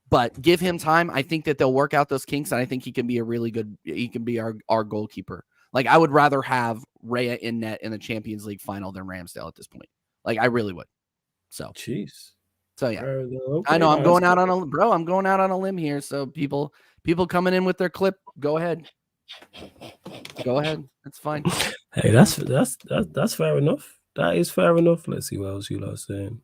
But give him time. I think that they'll work out those kinks, and I think he can be our goalkeeper. Like I would rather have Raya in net in the Champions League final than Ramsdale at this point. Like I really would. So, So yeah, I know I'm going out on a limb here. So people coming in with their clip, go ahead. That's fine. Hey, that's fair enough. That is fair enough. Let's see what else you are saying.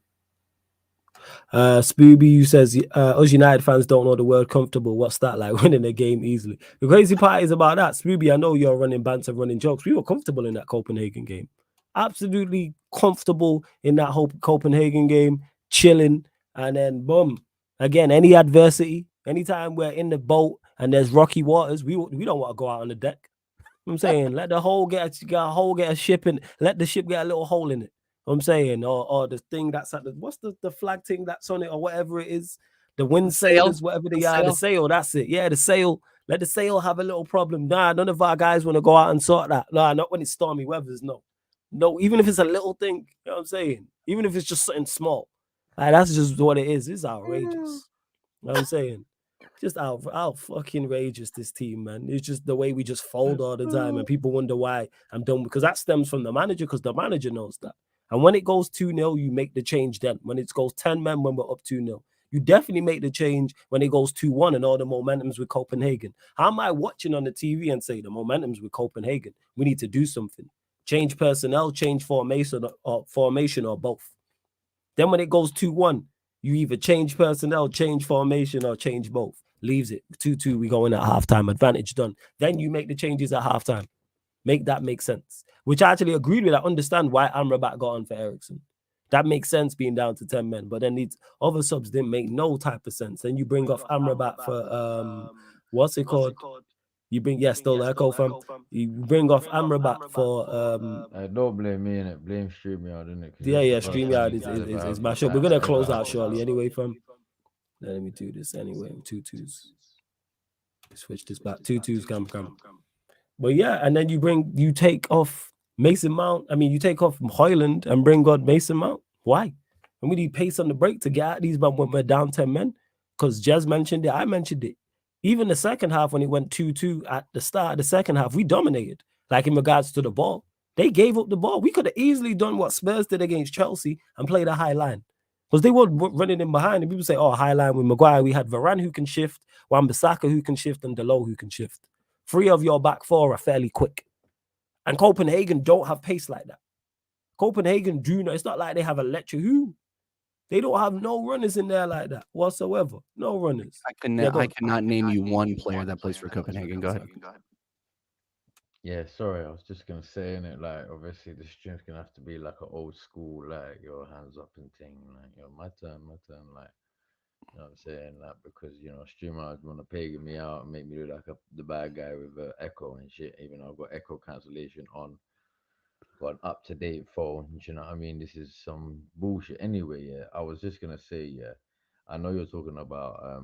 Spooby says us United fans don't know the word comfortable. What's that like? Winning a game easily. The crazy part is about that, Spooby. I know you're running banter, running jokes. We were comfortable in that Copenhagen game. Absolutely comfortable in that whole Copenhagen game, chilling, and then boom. Again, any adversity, anytime we're in the boat and there's rocky waters, we don't want to go out on the deck. I'm saying let the hole get a ship in, let the ship get a little hole in it. I'm saying, or the thing that's at what's the flag thing that's on it, or whatever it is, the wind sailors, whatever they are, the sail, that's it. Yeah, the sail. Let the sail have a little problem. Nah, none of our guys want to go out and sort that. Nah, not when it's stormy weathers. No, even if it's a little thing, you know what I'm saying? Even if it's just something small. Like, that's just what it is. It's outrageous. You know what I'm saying? Just out fucking outrageous, this team, man. It's just the way we just fold all the time, and people wonder why I'm done, because that stems from the manager, because the manager knows that. And when it goes 2-0, you make the change then. When it goes 10 men, when we're up 2-0, you definitely make the change when it goes 2-1 and all the momentum's with Copenhagen. How am I watching on the TV and say the momentum's with Copenhagen? We need to do something. Change personnel, change formation, or both. Then when it goes 2-1, you either change personnel, change formation, or change both. Leaves it 2-2. We go in at halftime. Advantage done. Then you make the changes at halftime. Make that make sense. Which I actually agreed with. I understand why Amrabat got on for Ericsson. That makes sense being down to 10 men. But then these other subs didn't make no type of sense. Then you bring off Amrabat for what's it called? You bring still the echo fam. You bring off Amrabat for don't blame me in it. Blame StreamYard, innit? StreamYard is my show. We're gonna close out shortly anyway, fam. Let me do this anyway. 2-2s. Switch this back. 2-2s, come. But yeah, and then you take off Mason Mount. I mean, you take off Hoyland and bring on Mason Mount. Why? And we need pace on the break to get at these men when we're down 10 men. Because Jez mentioned it, I mentioned it. Even the second half, when it went 2-2 at the start of the second half, we dominated. Like in regards to the ball. They gave up the ball. We could have easily done what Spurs did against Chelsea and played a high line. Because they were running in behind. And people say, oh, high line with Maguire. We had Varane who can shift, Wan-Bissaka who can shift, and Delo who can shift. 3 of your back 4 are fairly quick. And Copenhagen don't have pace like that. Copenhagen do not. It's not like they have electric. They don't have no runners in there like that whatsoever. No runners. I cannot name you one player that plays for Copenhagen. Go ahead. Yeah, sorry, I was just gonna say in it, like obviously the stream's gonna have to be like an old school, like your hands up and thing, like my turn, like you know what I'm saying, like because streamers wanna pay me out and make me look like the bad guy with echo and shit, even though I've got echo cancellation on, got an up to date phone. You know what I mean? This is some bullshit. Anyway, yeah, I was just gonna say, yeah, I know you're talking about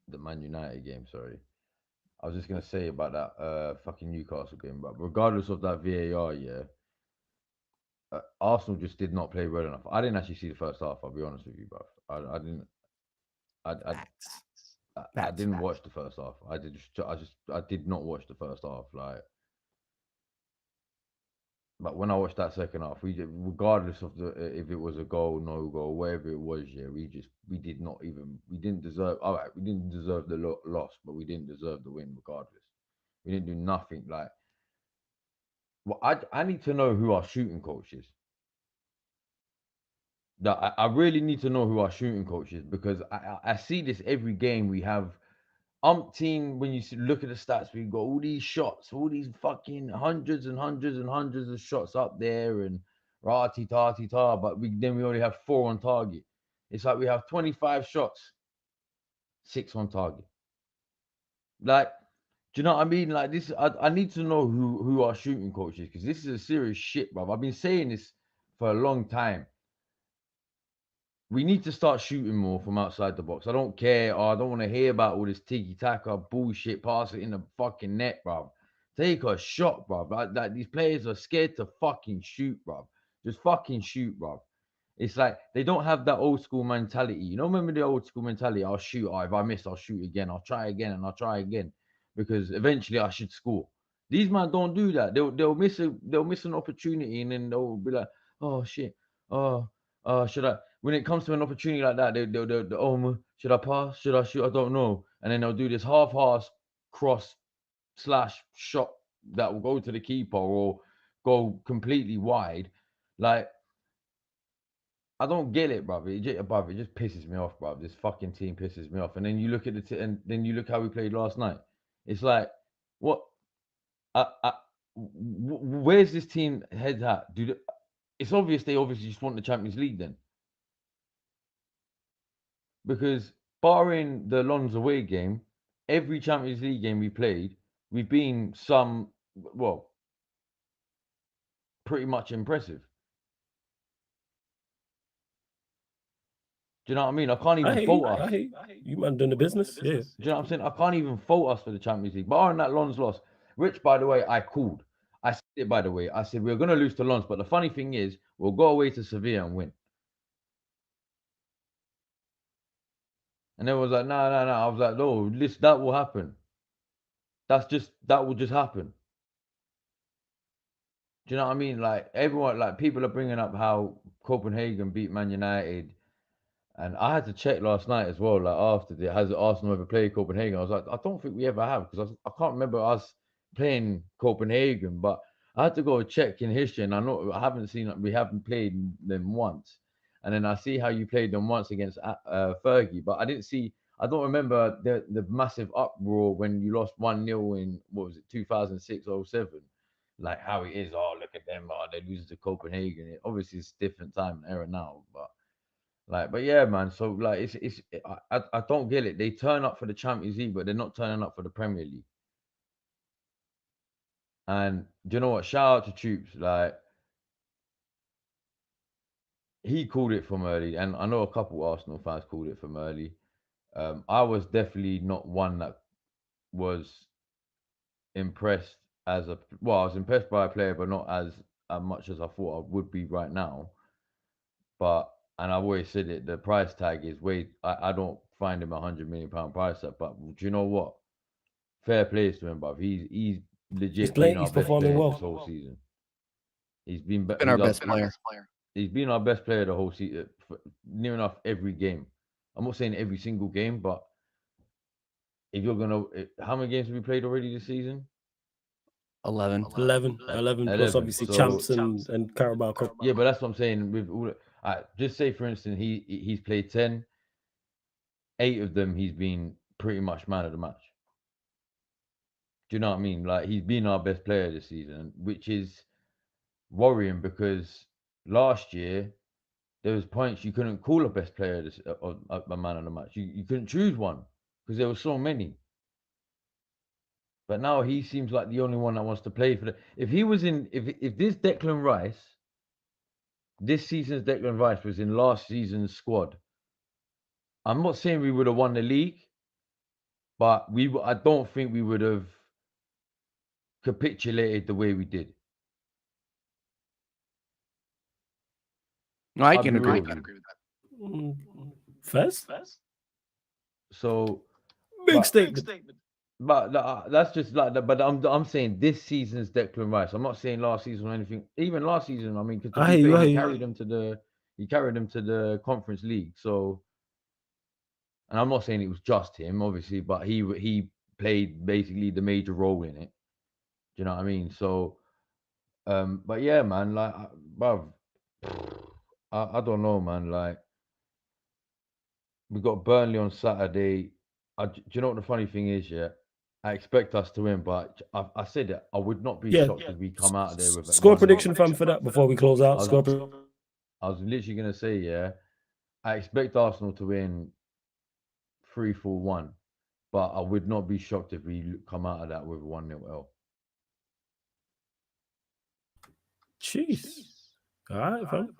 the Man United game. Sorry. I was just gonna say about that fucking Newcastle game, but regardless of that VAR, yeah, Arsenal just did not play well enough. I didn't actually see the first half. I'll be honest with you, bro. I didn't. I Facts. I didn't watch the first half. I did not watch the first half. Like, but when I watched that second half, we did, regardless of the if it was a goal, no goal, whatever it was, yeah, we didn't deserve. All right, we didn't deserve the loss, but we didn't deserve the win regardless. We didn't do nothing. Like, well, I need to know who our shooting coach is. That I really need to know who our shooting coach is, because I see this every game. We have umpteen, when you look at the stats, we've got all these shots, all these fucking hundreds and hundreds and hundreds of shots up there, and rati tati ta, but then we only have 4 on target. It's like we have 25 shots, 6 on target. Like, do you know what I mean? Like, this, I need to know who our shooting coach is, because this is a serious shit, bro. I've been saying this for a long time. We need to start shooting more from outside the box. I don't care. I don't want to hear about all this tiki-taka bullshit. Pass it in the fucking net, bro. Take a shot, bro. Like, these players are scared to fucking shoot, bro. Just fucking shoot, bro. It's like they don't have that old school mentality. You know, remember the old school mentality? I'll shoot. If I miss, I'll shoot again. I'll try again, and I'll try again, because eventually I should score. These men don't do that. They'll miss an opportunity, and then they'll be like, oh shit, oh should I? When it comes to an opportunity like that, they'll should I pass? Should I shoot? I don't know. And then they'll do this half-ass cross slash shot that will go to the keeper or go completely wide. Like, I don't get it, brother. It just pisses me off, bro. This fucking team pisses me off. And then you look at and then you look how we played last night. It's like, what? Where's this team heads at? It's obvious they obviously just want the Champions League then. Because barring the Lons away game, every Champions League game we played, we've been pretty much impressive. Do you know what I mean? I can't even fault us. I hate you, man, doing the business. Yeah. Do you know what I'm saying? I can't even fault us for the Champions League. Barring that Lons loss, which, by the way, I called. I said it, by the way. I said, we're going to lose to Lons, but the funny thing is, we'll go away to Sevilla and win. And everyone was like, no. I was like, no, that will happen. That will just happen. Do you know what I mean? Like, everyone, like, people are bringing up how Copenhagen beat Man United. And I had to check last night as well, like, after, has Arsenal ever played Copenhagen? I was like, I don't think we ever have, because I can't remember us playing Copenhagen, but I had to go check in history, and we haven't played them once. And then I see how you played them once against Fergie, but I don't remember the massive uproar when you lost 1-0 in, what was it, 2006 or 07. Like, how it is, look at them, they lose to Copenhagen. Obviously, it's a different time and era now, but yeah, man. So, like, I don't get it. They turn up for the Champions League, but they're not turning up for the Premier League. And do you know what? Shout out to Troops. Like, he called it from early, and I know a couple Arsenal fans called it from early. I was definitely not one that was impressed I was impressed by a player, but not as much as I thought I would be right now. And I've always said it, the price tag is I don't find him £100 million price tag, but do you know what? Fair plays to him, bruv. He's legit been our best player this whole season. He's been our best player. He's been our best player the whole season, near enough every game. I'm not saying every single game, but if you're how many games have we played already this season? 11 plus obviously champs and Carabao Cup. Yeah, but that's what I'm saying. With all, just say for instance, he's played 10. 8 of them he's been pretty much man of the match. Do you know what I mean? Like, he's been our best player this season, which is worrying, because last year there was points you couldn't call a best player a man of the match. You couldn't choose one because there were so many. But now he seems like the only one that wants to play for if this Declan Rice, this season's Declan Rice was in last season's squad, I'm not saying we would have won the league, but I don't think we would have capitulated the way we did. No, I I'll can be agree real with with that. you. Mm, Fez? So, Big but statement. that's just like that. But I'm saying this season's Declan Rice. I'm not saying last season or anything. Even last season, I mean, because to I be hear you. fair, I he hear carried you. them to the Conference League. So, and I'm not saying it was just him, obviously, but he played basically the major role in it. Do you know what I mean? So, but yeah, man, like, bruv, I don't know, man. Like, we got Burnley on Saturday. Do you know what the funny thing is? Yeah, I expect us to win, but I said it. I would not be Yeah. shocked if we come out of there with a Score 1-0. prediction, fam, for that before we close I out. was, Score. I was literally gonna say, yeah, I expect Arsenal to win 3-4-1, but I would not be shocked if we come out of that with a 1-0 L. Jeez. All right, fam.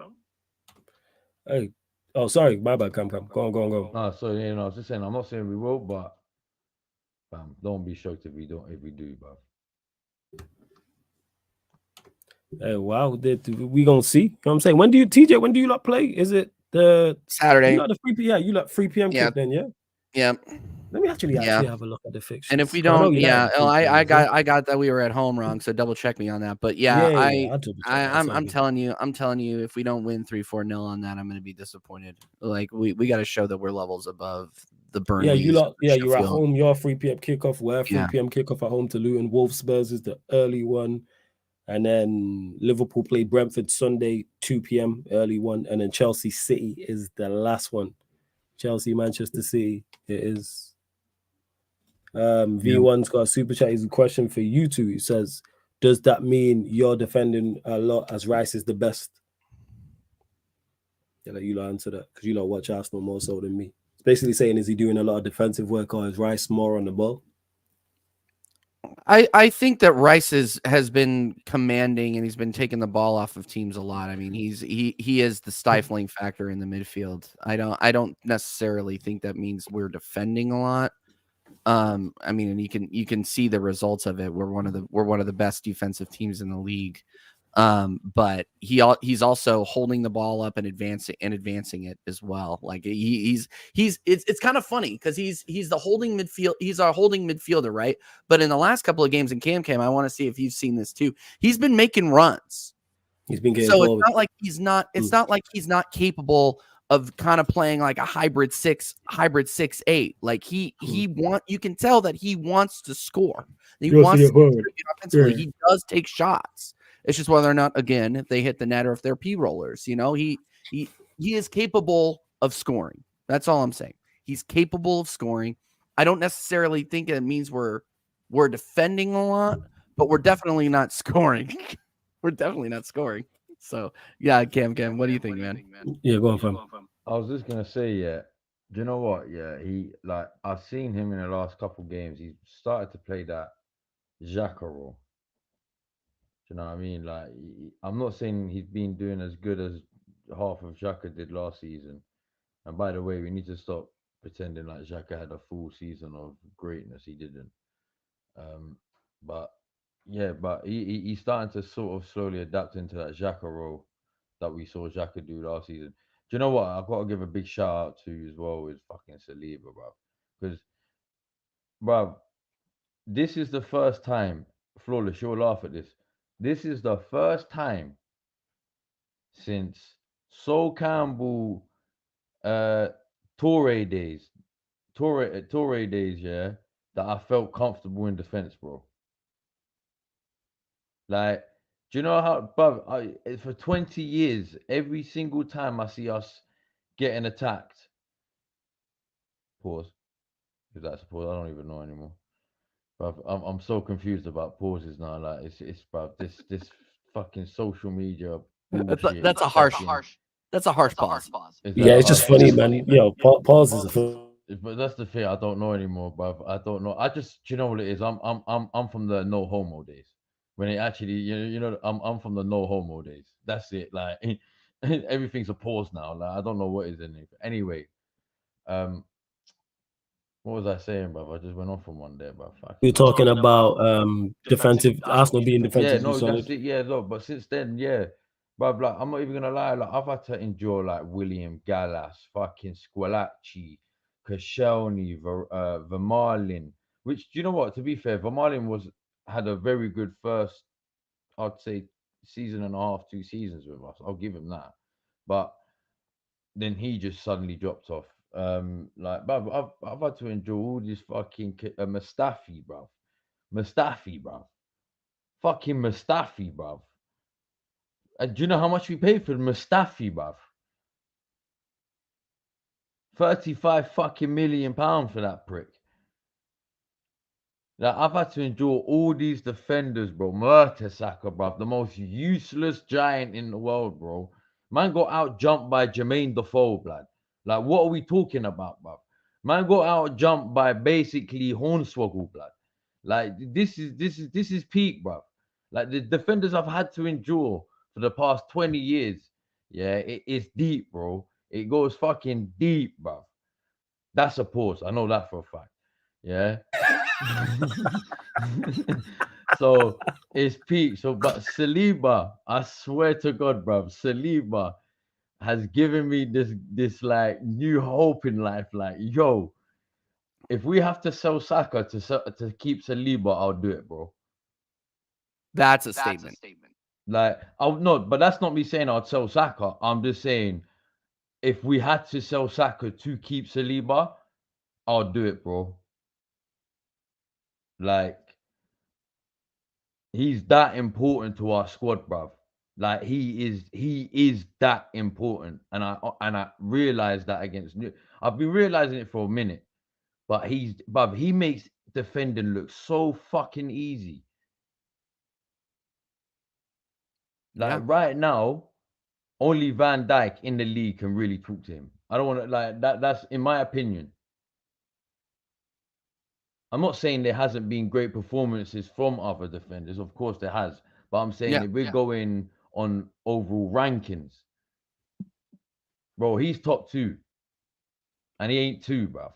Hey. Oh, sorry. My bad. Come. Go on. No, so I was just saying, I'm not saying we will, but don't be shocked if we do, bro. Hey, wow. We gonna see. You know what I'm saying? When do you lot play? Is it the Saturday. You lot the 3 p.m. Yeah, you lot 3 p.m. Yeah. kick then, yeah? Yeah. Let me actually have a look at the fixtures. And if we 'Cause I know don't, United yeah, are 3 I p.m., I got that we were at home wrong, so double check me on that. But yeah, I'll double check that. It's all I'm good. telling you, if we don't win 3-4-0 on that, I'm gonna be disappointed. Like we got to show that we're levels above the Burnley. Yeah, you lot. Yeah, you're at Sheffield. home. You're 3 p.m. kickoff. We're 3 Yeah. p.m. kickoff at home to Luton. Wolves Spurs is the early one, and then Liverpool play Brentford Sunday 2 p.m. early one, and then Chelsea City is the last one. Chelsea Manchester City. It is. V1's got a super chat. He's a question for you two. He says, "Does that mean you're defending a lot as Rice is the best?" Yeah, let you lot answer that because you lot watch Arsenal more so than me. It's basically saying, is he doing a lot of defensive work or is Rice more on the ball? I think that Rice has been commanding and he's been taking the ball off of teams a lot. I mean, he is the stifling factor in the midfield. I don't necessarily think that means we're defending a lot. I mean, and you can see the results of it. We're one of the best defensive teams in the league. But he's also holding the ball up and advancing it as well. Like it's kind of funny because he's the holding midfield. He's our holding midfielder, right? But in the last couple of games in Cam, I want to see if you've seen this too. He's been making runs. He's been getting so forward. It's not like he's not. It's not like he's not capable of kind of playing like a hybrid 6-8. Like you can tell that he wants to score. He wants to contribute offensively. Yeah. He does take shots. It's just whether or not, again, if they hit the net or if they're P-rollers. He is capable of scoring. That's all I'm saying. He's capable of scoring. I don't necessarily think it means we're defending a lot, but we're definitely not scoring. We're definitely not scoring. So, yeah, Cam, what do you think, man? Yeah, go on, fam. I was just gonna say, yeah. Do you know what? Yeah, I've seen him in the last couple games. He's started to play that Xhaka role. Do you know what I mean? Like, I'm not saying he's been doing as good as half of Xhaka did last season. And by the way, we need to stop pretending like Xhaka had a full season of greatness. He didn't. But yeah, but he's starting to sort of slowly adapt into that Xhaka role that we saw Xhaka do last season. Do you know what? I've got to give a big shout out to as well with fucking Saliba, bro. Because, bro, this is the first time, Flawless, you'll laugh at this. This is the first time since Sol Campbell, Torre days, yeah, that I felt comfortable in defense, bro. Like, do you know how, bro? For 20 years, every single time I see us getting attacked, pause. If that's a pause, I don't even know anymore. But I'm so confused about pauses now. Like it's bro, this fucking social media bullshit. That's a harsh pause. Yeah, it's just funny, man. Yo, pause is but that's the thing. I don't know anymore, bro. I don't know. Do you know what it is? I'm from the no homo days. When it actually, I'm from the no homo days. That's it. Like everything's a pause now. Like I don't know what is in it. Anyway, What was I saying, bro? I just went off on one there, bro. You're talking about defensive Arsenal being Yeah, defensively no, that's solid. it. Yeah, look, but since then, yeah, but like, I'm not even gonna lie. Like, I've had to endure like William Gallas, fucking Squalacci, Koscielny, Vermaelen. Which, do you know what? To be fair, Vermaelen had a very good first, I'd say, season and a half, 2 seasons with us. I'll give him that. But then he just suddenly dropped off. Like, but I've had to endure all this fucking Mustafi, bro. Mustafi, bro. Fucking Mustafi, bro. Do you know how much we paid for Mustafi, bruv? 35 fucking million pounds for that prick. Like, I've had to endure all these defenders, bro. Mertesacker, bruv, the most useless giant in the world, bro. Man got out jumped by Jermaine Defoe, blood. Like, what are we talking about, bruv? Man got out jumped by basically Hornswoggle, blood. Like, this is peak, bruv. Like, the defenders I've had to endure for the past 20 years, yeah, it's deep, bro. It goes fucking deep, bruv. That's a pause. I know that for a fact. Yeah. So it's peak. So, but Saliba, I swear to God, bruv, Saliba has given me this like new hope in life. Like, yo, if we have to sell Saka to keep Saliba, I'll do it, bro. That's a statement. Like, I'll not, but that's not me saying I'd sell Saka. I'm just saying if we had to sell Saka to keep Saliba, I'll do it, bro. Like, he's that important to our squad, bruv. Like, he is that important, and I realized that against New. I've been realizing it for a minute, but he makes defending look so fucking easy. Like, right now, only Van Dijk in the league can really talk to him. I don't want to like that. That's in my opinion. I'm not saying there hasn't been great performances from other defenders. Of course there has. But I'm saying if we're going on overall rankings, bro, he's top 2. And he ain't 2, bro.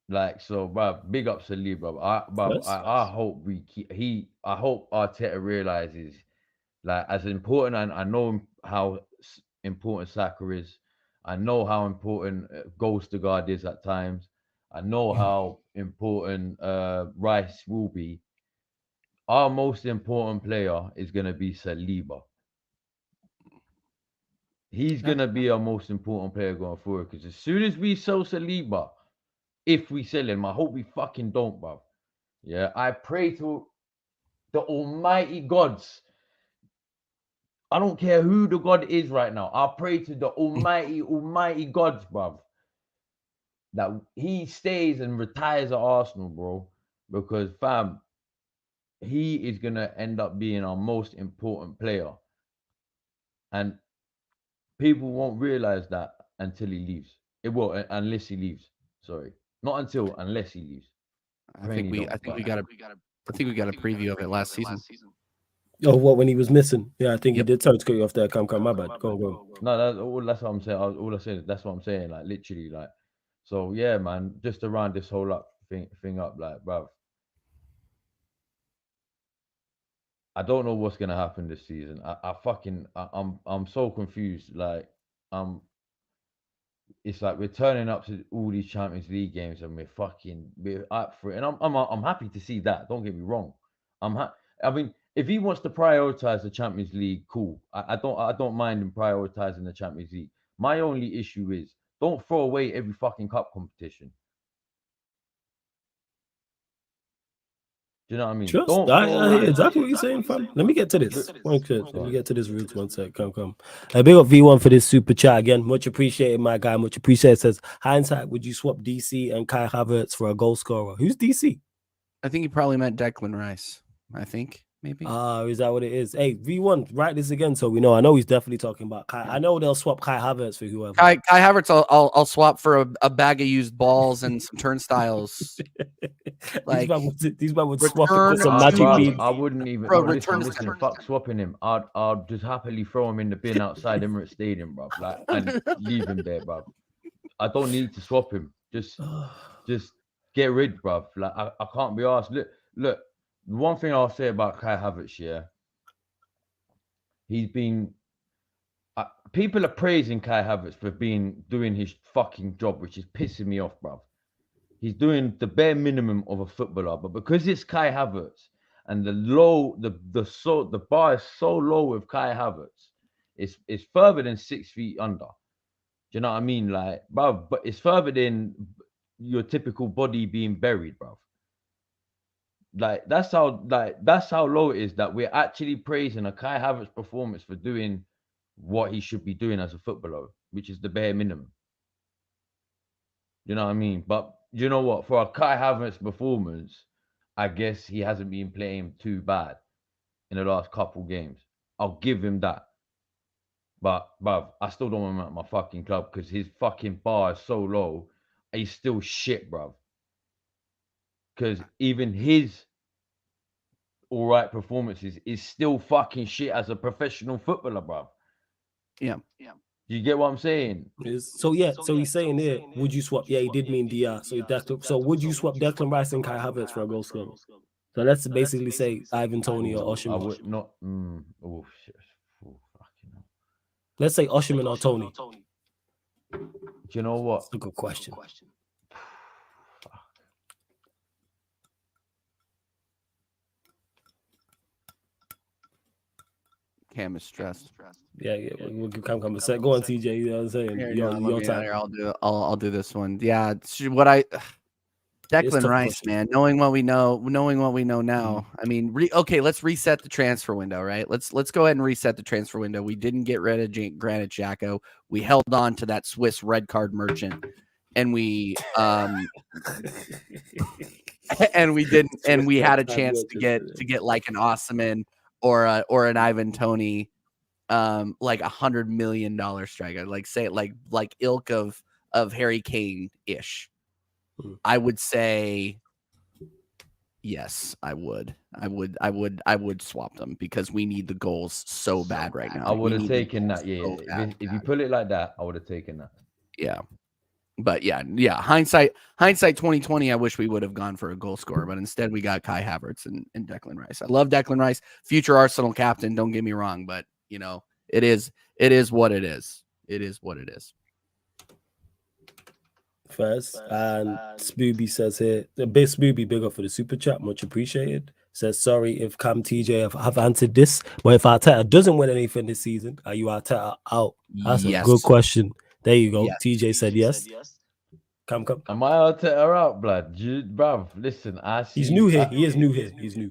Like, so, bro, big ups to Lee, bro. I hope I hope Arteta realizes, like, as important, and I know how important Saka is. I know how important Goalkeeper is at times. I know how important Rice will be. Our most important player is going to be Saliba. He's going to be our most important player going forward, because as soon as we sell Saliba, if we sell him, I hope we fucking don't, bruv. Yeah, I pray to the almighty gods. I don't care who the God is right now. I pray to the almighty gods, bruv, that he stays and retires at Arsenal, bro. Because, fam, he is going to end up being our most important player. And people won't realize that until he leaves. It will, unless he leaves. Sorry. Not until, unless he leaves. I think we got a preview of it last season. Oh, what, when he was missing? Yeah, I think he did. Sorry to cut you off there. Come, my bad. Go. No, that's what I'm saying. All I said, that's what I'm saying. Like, literally, like, so yeah, man. Just to round this whole thing up, like, bruv, I don't know what's gonna happen this season. I'm so confused. Like, it's like we're turning up to all these Champions League games and we're up for it. And I'm happy to see that. Don't get me wrong. I mean, if he wants to prioritize the Champions League, cool. I don't mind him prioritizing the Champions League. My only issue is don't throw away every fucking cup competition. Do you know what I mean? Trust. I hear exactly what you're saying, fam. Let me get to this. Let me get to this roots one sec. Come. Big up V1 for this super chat again. Much appreciated, my guy. Much appreciated. Says, hindsight, would you swap DC and Kai Havertz for a goal scorer? Who's DC? I think he probably meant Declan Rice. I think. Maybe. Is that what it is? Hey, V1, write this again so we know. I know he's definitely talking about Kai. I know they'll swap Kai Havertz for whoever. Kai Havertz, I'll swap for a bag of used balls and some turnstiles. Like, these men would swap it for some magic beans. I wouldn't even. Bro, listen, fuck swapping him. I'd just happily throw him in the bin outside Emirates Stadium, bro. Like, and leave him there, bro. I don't need to swap him. Just get rid, bruv. Like I can't be asked. Look. One thing I'll say about Kai Havertz, yeah, he's been. People are praising Kai Havertz for doing his fucking job, which is pissing me off, bruv. He's doing the bare minimum of a footballer, but because it's Kai Havertz and the bar is so low with Kai Havertz, it's further than 6 feet under. Do you know what I mean? Like, bruv, but it's further than your typical body being buried, bruv. Like that's how low it is that we're actually praising a Kai Havertz performance for doing what he should be doing as a footballer, which is the bare minimum. You know what I mean? But you know what? For a Kai Havertz performance, I guess he hasn't been playing too bad in the last couple games. I'll give him that. But, bruv, I still don't want him at my fucking club because his fucking bar is so low. He's still shit, bruv. Because even his all right performances is still fucking shit as a professional footballer, bruv. Yeah. You get what I'm saying? So he's saying here, would you swap? Yeah, he did mean DR. So would you swap Declan Rice and Kai Havertz for a goal scorer? So let's basically say Ivan Toney or I Osimhen. would not. Oh shit! Oh, fucking hell. Let's say Osimhen or Toney. Do you know what? That's a good question. Cam is stressed. Yeah, we'll come a sec. Go on, TJ. You know what I'm saying? Your time. Here, I'll do this one. Yeah, Declan Rice, man. Knowing what we know now. I mean, let's reset the transfer window, right? Let's go ahead and reset the transfer window. We didn't get rid of Granit Xhaka. We held on to that Swiss red card merchant, and we and we had a chance to get like an Osimhen or an Ivan Toney, like $100 million striker, like say like ilk of Harry Kane ish. I would say yes. I would swap them because we need the goals so bad right now. I would have taken that. Yeah, if you put it like that, I would have taken that. Yeah. But yeah. Hindsight 2020. I wish we would have gone for a goal scorer, but instead we got Kai Havertz and Declan Rice. I love Declan Rice, future Arsenal captain. Don't get me wrong, but you know it is what it is. It is what it is. First, and Spooby says here, the big Spooby, big up for the super chat, much appreciated. Says sorry if Cam TJ have answered this, but if Arteta doesn't win anything this season, are you Arteta out? That's a good question. There you go. Yes. TJ said yes. Come. Am I Arteta out, blood? Bruv, listen, I see. He's new here. He is new here. He's new.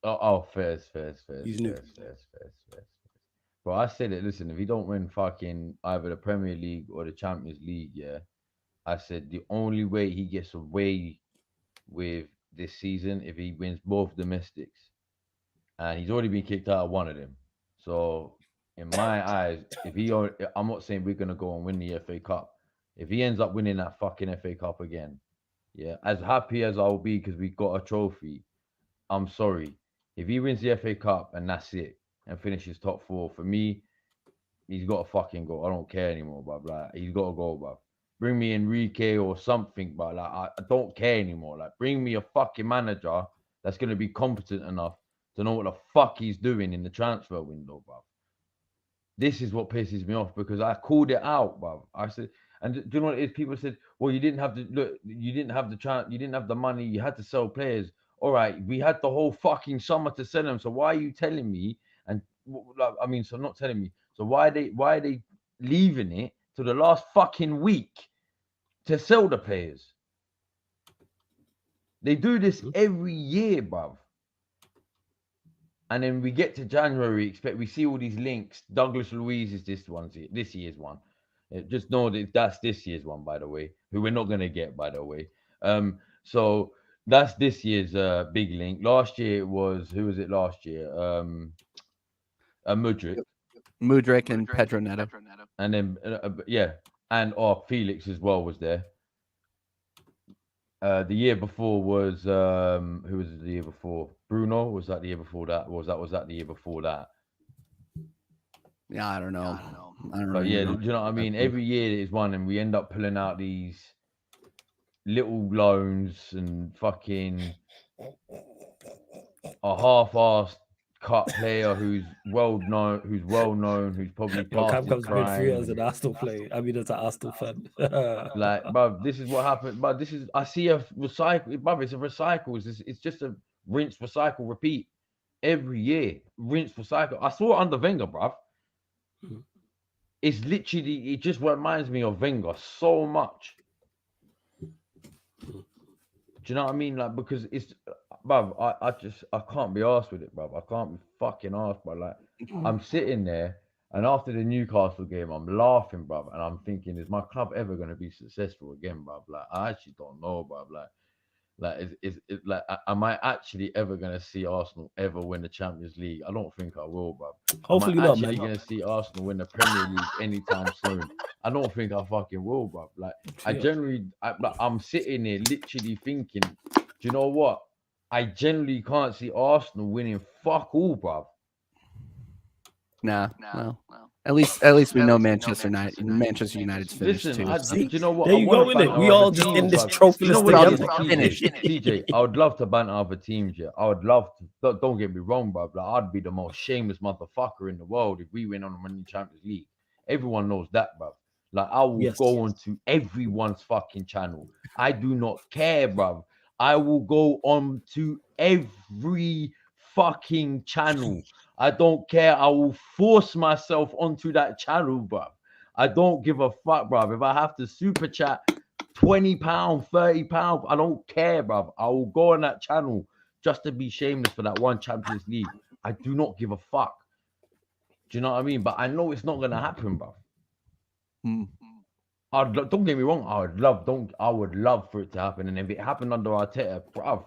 Oh, fair. He's new. Fair. But I said it. Listen, if he don't win fucking either the Premier League or the Champions League, yeah. I said the only way he gets away with this season if he wins both domestics, and he's already been kicked out of one of them. So, in my eyes, I'm not saying we're gonna go and win the FA Cup. If he ends up winning that fucking FA Cup again, yeah, as happy as I'll be because we got a trophy, I'm sorry. If he wins the FA Cup and that's it, and finishes top 4, for me, he's got to fucking go. I don't care anymore, but like he's got to go, bro. Bring me Enrique or something, but like I don't care anymore. Like bring me a fucking manager that's gonna be competent enough to know what the fuck he's doing in the transfer window, bro. This is what pisses me off because I called it out, bro. I said, and do you know what it is? People said, well, you didn't have the money, you had to sell players. All right, we had the whole fucking summer to sell them. So why are you telling me? And I mean, so not telling me. So why are they leaving it to the last fucking week to sell the players? They do this every year, bruv. And then we get to January, we see all these links. Douglas Luiz is this year's one. Just know that that's this year's one, by the way, who we're not going to get, by the way. So that's this year's big link. Last year it was, who was it last year? Mudryk and Pedro Neto. And then, and Felix as well was there. The year before was, who was it the year before? Bruno? Was that the year before that? Was that the year before that? Yeah, I don't know. I don't But know. yeah, do you know what I mean? Every year there's one, and we end up pulling out these little loans and fucking a half-assed cut player who's well known, who's probably Yo, past Cam his Cam's been through as prime. an Arsenal player. I mean, as an Arsenal fan. Like, bruv, this is what happened. But this is, I see a recycle, bruv. It's a recycle. It's just a rinse, recycle, repeat every year. Rinse, recycle. I saw it under Wenger, bruv. It's literally, it just reminds me of Wenger so much. Do you know what I mean? Like, because it's, bruv, I can't be arsed with it, bruv. I can't be fucking arsed, bruv. Like, I'm sitting there, and after the Newcastle game, I'm laughing, bruv, and I'm thinking, is my club ever going to be successful again, bruv? Like, I actually don't know, bruv. Like, like, am I actually ever going to see Arsenal ever win the Champions League? I don't think I will, bruv. Hopefully am I not, actually man. going to see Arsenal win the Premier League anytime soon? I don't think I fucking will, bruv. Like, I'm sitting here literally thinking, do you know what? I generally can't see Arsenal winning fuck all, bruv. Nah. Well, at least we know Manchester United's finished Listen, too. do you know what? There I you wanna go, innit? banter We other all just teams, in this bruv. trophy You know list what, together. TJ, I would love to banter other teams, yeah. I would love to. Don't get me wrong, bruv. Like, I'd be the most shameless motherfucker in the world if we went on the Champions League. Everyone knows that, bruv. Like, I will go on to everyone's fucking channel. I do not care, bruv. I will go on to every fucking channel. I don't care. I will force myself onto that channel, bruv. I don't give a fuck, bruv. If I have to super chat £20, £30, I don't care, bruv. I will go on that channel just to be shameless for that one Champions League. I do not give a fuck. Do you know what I mean? But I know it's not gonna happen, bruv. Don't get me wrong. I would love for it to happen. And if it happened under Arteta, bruv,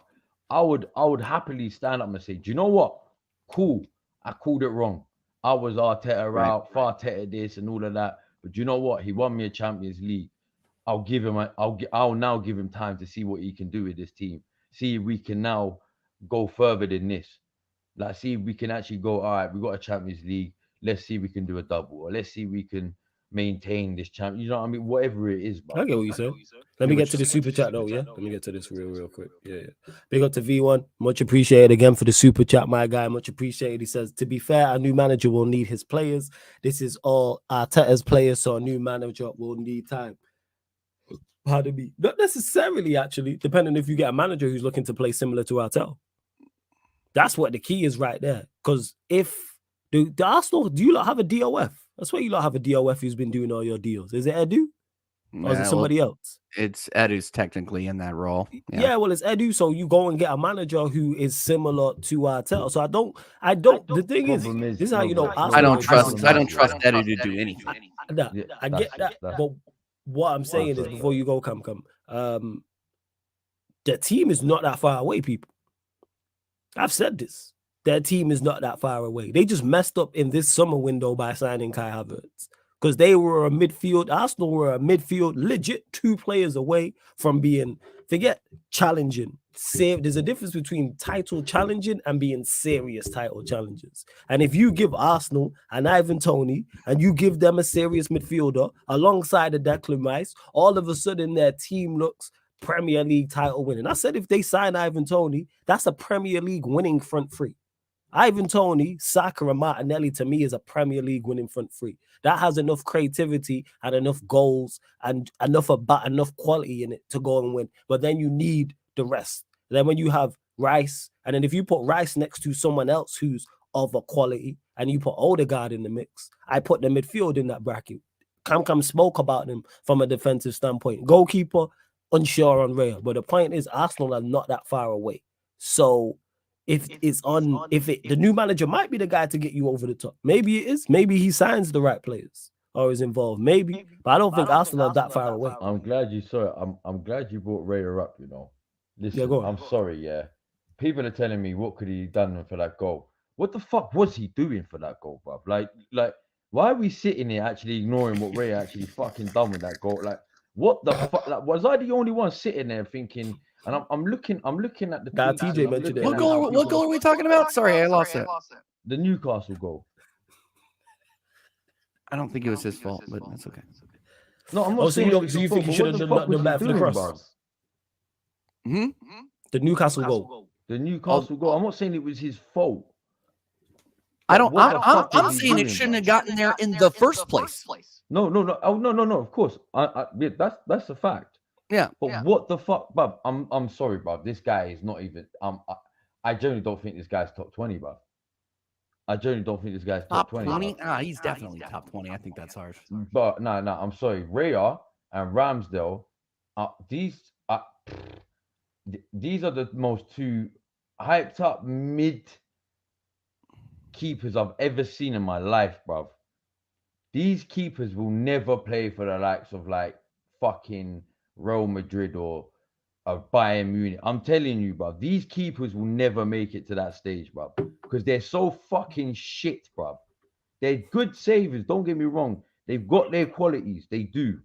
I would happily stand up and say, do you know what? Cool. I called it wrong. I was Arteta out, Farteta this and all of that. But you know what? He won me a Champions League. I'll now give him time to see what he can do with this team. See if we can now go further than this. Like, see if we can actually go, all right, we got a Champions League. Let's see if we can do a double. Or let's see if we can maintain this champ. You know what I mean? Whatever it is, bro. I get what you said. Let me get to the super chat though, yeah? Let me get to this real quick. Yeah. Big up to V1. Much appreciated again for the super chat, my guy. Much appreciated. He says, to be fair, a new manager will need his players. This is all Arteta's players, so a new manager will need time. Pardon me. Not necessarily, actually, depending if you get a manager who's looking to play similar to Arteta. That's what the key is right there. Because if the Arsenal, do you not have a DOF? That's why you lot have a DOF who's been doing all your deals. Is it Edu? Or is it somebody else? It's Edu's technically in that role. Yeah, well, it's Edu. So you go and get a manager who is similar to Arteta. So I don't. The thing is, this is how you know Arsenal. I don't trust Edu to do anything. I get that. But what I'm saying is, before you go, come, the team is not that far away, people. I've said this. Their team is not that far away. They just messed up in this summer window by signing Kai Havertz because they were a midfield. Arsenal were a midfield, legit 2 players away from being, forget challenging. There's a difference between title challenging and being serious title challengers. And if you give Arsenal an Ivan Toney and you give them a serious midfielder alongside the Declan Rice, all of a sudden their team looks Premier League title winning. I said if they sign Ivan Toney, that's a Premier League winning front three. Ivan Toney, Saka, and Martinelli to me is a Premier League winning front three. That has enough creativity and enough goals and enough quality in it to go and win. But then you need the rest. Then when you have Rice, and then if you put Rice next to someone else who's of a quality, and you put Odegaard in the mix, I put the midfield in that bracket. Cam spoke about them from a defensive standpoint. Goalkeeper, unsure on Real. But the point is, Arsenal are not that far away. So if the new manager might be the guy to get you over the top. Maybe it is. Maybe he signs the right players or is involved. Maybe. But I don't think Arsenal are that far away. I'm glad you saw it. I'm glad you brought Raya up, you know. Listen, yeah, go on. I'm sorry, yeah. People are telling me what could he done for that goal. What the fuck was he doing for that goal, bruv? Like, why are we sitting here actually ignoring what Raya actually fucking done with that goal? Like, what the fuck? Like, was I the only one sitting there thinking? And I'm looking at the tweets. TJ mentioned it. What goal are we talking about? Sorry, I lost it. The Newcastle goal. I don't think it was his fault, but that's okay. No, I'm not So saying you it was think fault, he but should what have the done fuck was better he for the doing, cross? bruv? The Newcastle goal. The Newcastle goal. I'm not saying it was his fault. I don't. What the fuck I'm was he saying it doing, shouldn't bruv? have gotten there in the first place. No. Oh, no. Of course, yeah, that's a fact. Yeah. But what the fuck, bruv? I'm sorry, bruv. This guy is not even. I generally don't think this guy's top 20, bruv. I generally don't think this guy's top 20. 20? He's definitely top 20. I think that's harsh. But no. I'm sorry. Raya and Ramsdale. These are the most two hyped up mid keepers I've ever seen in my life, bruv. These keepers will never play for the likes of like fucking Real Madrid or Bayern Munich. I'm telling you, bruv, these keepers will never make it to that stage, bruv, because they're so fucking shit, bruv. They're good savers, don't get me wrong. They've got their qualities. They do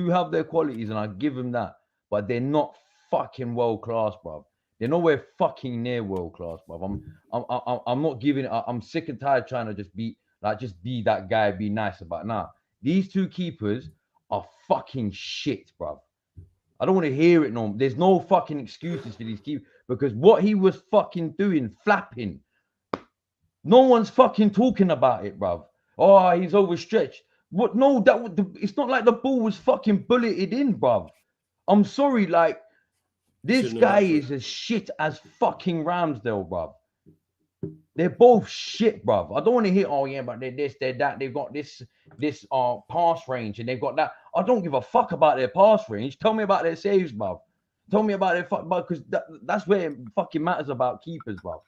have their qualities, and I give them that. But they're not fucking world class, bruv. They're nowhere fucking near world class, bruv. I'm not giving it. I'm sick and tired trying to just be that guy, be nice about. Nah, these two keepers are fucking shit, bruv. I don't want to hear it no more. There's no fucking excuses for these keepers, because what he was fucking doing, flapping. No one's fucking talking about it, bruv. Oh, he's overstretched. What? No, it's not like the ball was fucking bulleted in, bruv. I'm sorry, like, this guy is as shit as fucking Ramsdale, bruv. They're both shit, bruv. I don't want to hear, oh yeah, but they're this, they're that. They've got this pass range, and they've got that. I don't give a fuck about their pass range. Tell me about their saves, bruv. Tell me about their fuck, because that's where it fucking matters about keepers, bruv.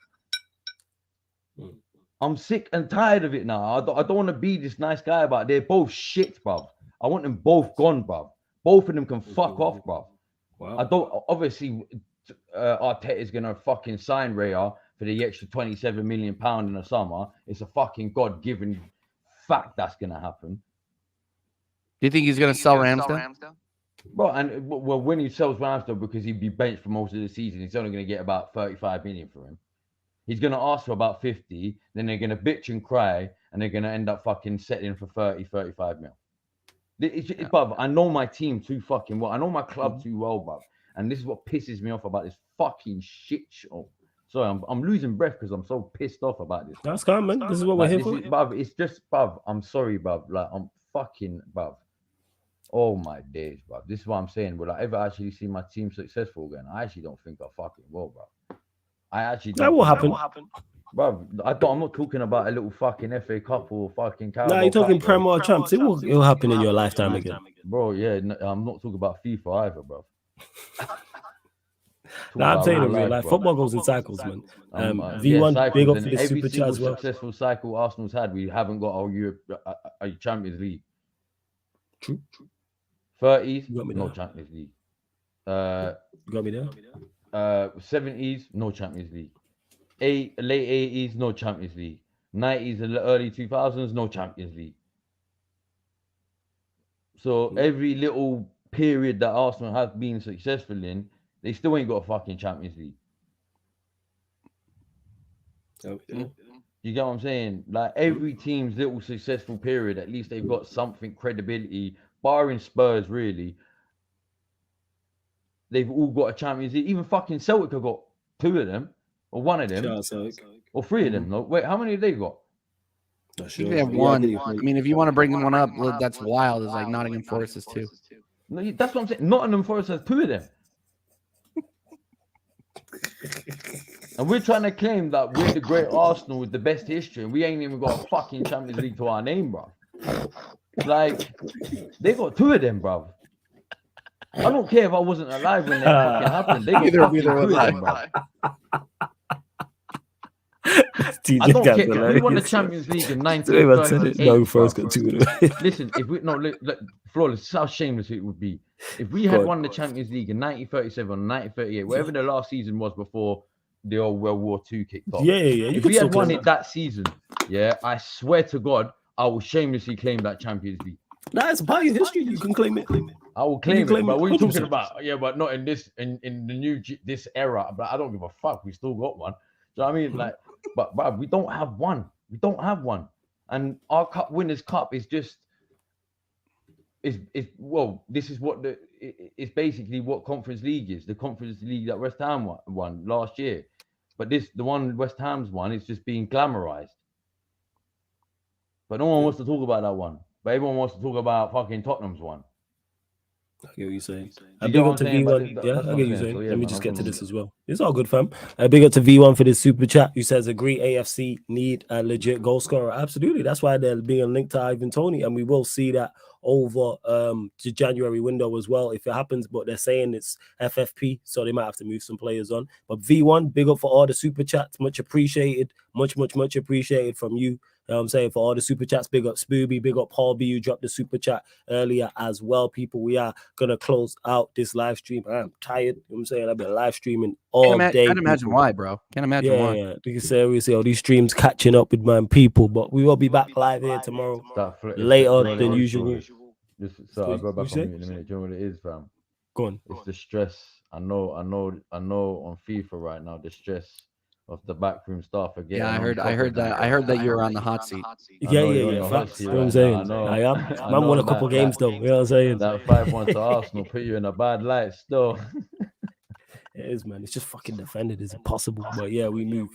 I'm sick and tired of it now. I don't want to be this nice guy about it. They're both shit, bruv. I want them both gone, bruv. Both of them can fuck off, bruv. Wow. I don't, obviously, Arteta is going to fucking sign Raya for the extra £27 million in the summer. It's a fucking God-given fact that's going to happen. Do you think he's going to sell Ramsdale? Well, when he sells Ramsdale, because he'd be benched for most of the season, he's only going to get about 35 million for him. He's going to ask for about 50, then they're going to bitch and cry, and they're going to end up fucking settling for 30, 35 mil. Bruv, I know my team too fucking well. I know my club too well, bruv. And this is what pisses me off about this fucking shit show. Sorry, I'm losing breath because I'm so pissed off about this. That's calm, man. This is what we're here for. Bruv, it's just, bruv, I'm sorry, bruv. Like, I'm fucking, bruv. Oh my days, bruv. This is what I'm saying. Will I ever actually see my team successful again? I actually don't think I fucking will, bruv. I actually don't. That will happen. Bruv, I'm not talking about a little fucking FA Cup or fucking Carabao. No, you're talking Premier or Champs. It will happen in your lifetime again. Bro, yeah, no, I'm not talking about FIFA either, bruv. No, I'm saying in real life. Football goes in cycles, man. V1, cycles, big up for the every super chat as well. Successful cycle Arsenal's had, we haven't got our Champions League. True. 30s, no Champions League. You got me there? 70s, no Champions League. Late 80s, no Champions League. 90s and early 2000s, no Champions League. So every little period that Arsenal has been successful in, they still ain't got a fucking Champions League. Okay. You get what I'm saying? Like, every team's little successful period, at least they've got something credibility, barring Spurs, really. They've all got a Champions League. Even fucking Celtic have got two of them, or one of them, or three of them. No, wait, how many have they got? I think they have one. I mean, if you want to bring one up, that's wild. It's like Nottingham Forest is two. No, that's what I'm saying. Nottingham Forest has two of them. And we're trying to claim that we're the great Arsenal with the best history, and we ain't even got a fucking Champions League to our name, bro. Like, they got two of them, bro. I don't care if I wasn't alive when that fucking happened. They got fucking two of them, bro. I don't care if we won the Champions League in 1938. No, first got two of them. Listen, if we look, Flawless, this is how shameless it would be. If we had won the Champions League in 1937 or 1938, whatever the last season was before the old World War II kicked off. Yeah. If we had won it that season, I swear to God, I will shamelessly claim that Champions League. That's part of history. You can claim it. I will claim it. But what are you talking about? Yeah, but not in this, in the new this era. But I don't give a fuck. We still got one. Do you know what I mean? Like, but we don't have one. We don't have one. And our Cup Winners' Cup is just well, this is what it's basically what Conference League is. The Conference League that West Ham won last year, but the one West Ham's won is just being glamorized. But no one wants to talk about that one. But everyone wants to talk about fucking Tottenham's one. I get what you're saying. You Big get what up I'm to saying? V1. But Yeah, that's I what get I'm you saying. saying. So, yeah, Let me man, just I've get got to no- this as well. It's all good, fam. Big up to V1 for this super chat. Who says agree AFC need a legit goal scorer? Absolutely. That's why they're being linked to Ivan Toney, and we will see that over the January window as well if it happens. But they're saying it's FFP, so they might have to move some players on. But V1, big up for all the super chats. Much appreciated. Much appreciated from you. You know what I'm saying? For all the super chats, big up Spooby, big up Paul B, who dropped the super chat earlier as well. People, we are going to close out this live stream. I'm tired. You know what I'm saying? I've been live streaming all day. Can't imagine why, bro. Can't imagine why. Yeah. Because seriously, all these streams catching up with my people. But we will be back live here tomorrow, later than usual. So I'll go back you on say? mute in a minute. Do you know what it is, fam? Go on. It's the stress. I know on FIFA right now, the stress of the backroom staff are getting. Yeah, on top I of heard them. that. I heard that you were on the hot seat. Yeah. You're on the hot Facts. seat You know what I'm right saying? now. I am. I Man know won a couple games though. You know what I'm saying? That 5-1 to Arsenal put you in a bad light still. It is, man. It's just fucking defended. It's impossible. But yeah, we move.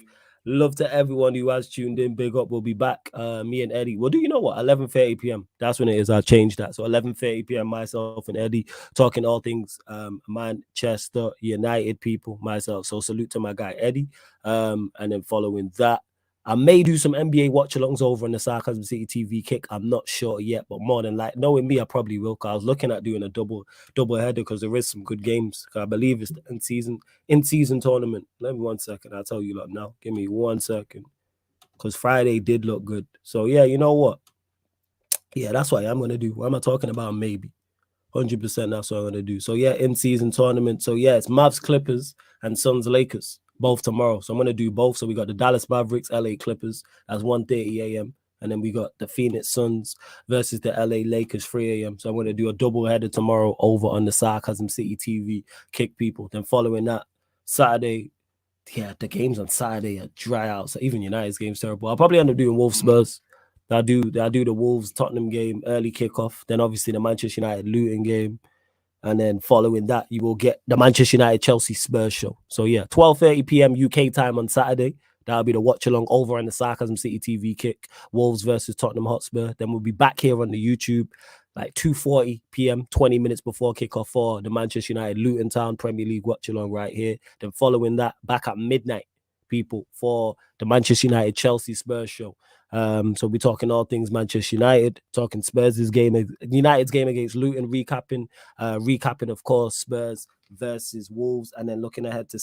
Love to everyone who has tuned in. Big up. We'll be back. Me and Eddie. Well, do you know what? 11:30 p.m. That's when it is. I changed that. So 11:30 p.m. Myself and Eddie talking all things Manchester United people. Myself. So salute to my guy Eddie. And then following that, I may do some NBA watch-alongs over on the Sarcasm City TV kick. I'm not sure yet, but more than like knowing me, I probably will. Cause I was looking at doing a double header because there is some good games. I believe it's the in-season tournament. Let me 1 second. I'll tell you lot now. Give me 1 second. Because Friday did look good. So yeah, you know what? Yeah, that's what I'm gonna do. What am I talking about? Maybe 100%. That's what I'm gonna do. So yeah, in-season tournament. So yeah, it's Mavs Clippers and Suns Lakers both tomorrow. So I'm gonna do both. So we got the Dallas Mavericks, LA Clippers. That's 1:30 a.m. And then we got the Phoenix Suns versus the LA Lakers 3 a.m. So I'm gonna do a double header tomorrow over on the Sarcasm City TV kick people. Then following that, Saturday. Yeah, the games on Saturday are dry out. So even United's game's terrible. I'll probably end up doing Wolves Spurs. I do the Wolves Tottenham game early kickoff. Then obviously the Manchester United Luton game. And then following that, you will get the Manchester United Chelsea Spurs show. So yeah, 12:30 p.m. UK time on Saturday. That'll be the watch along over on the Sarcasm City TV kick. Wolves versus Tottenham Hotspur. Then we'll be back here on the YouTube like 2:40 p.m. 20 minutes before kickoff for the Manchester United Luton Town Premier League watch along right here. Then following that, back at midnight, people, for the Manchester United Chelsea Spurs show. So we're talking all things Manchester United, talking Spurs' game, United's game against Luton, recapping, of course, Spurs versus Wolves, and then looking ahead to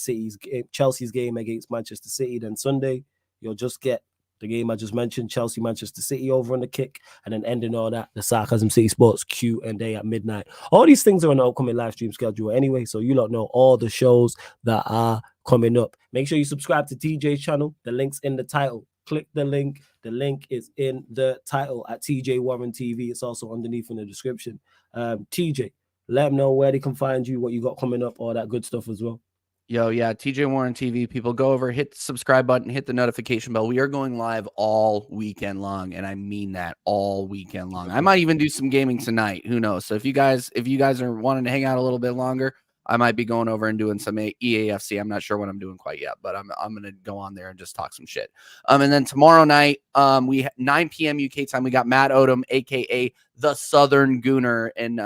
Chelsea's game against Manchester City. Then Sunday, you'll just get the game I just mentioned, Chelsea, Manchester City over on the kick, and then ending all that, the Sarcasm City Sports Q&A at midnight. All these things are on the upcoming live stream schedule anyway, so you lot know all the shows that are coming up. Make sure you subscribe to TJ's channel. The link's in the title. Click the link. The link is in the title at TJ Warren TV. It's also underneath in the description. TJ, let them know where they can find you, what you got coming up, all that good stuff as well. Yo, yeah, TJ Warren TV. People go over, hit the subscribe button, hit the notification bell. We are going live all weekend long, and I mean that, all weekend long. I might even do some gaming tonight. Who knows? So if you guys are wanting to hang out a little bit longer, I might be going over and doing some EAFC. I'm not sure what I'm doing quite yet, but I'm gonna go on there and just talk some shit. And then tomorrow night, 9 p.m. UK time, we got Matt Odom, aka the Southern Gooner. And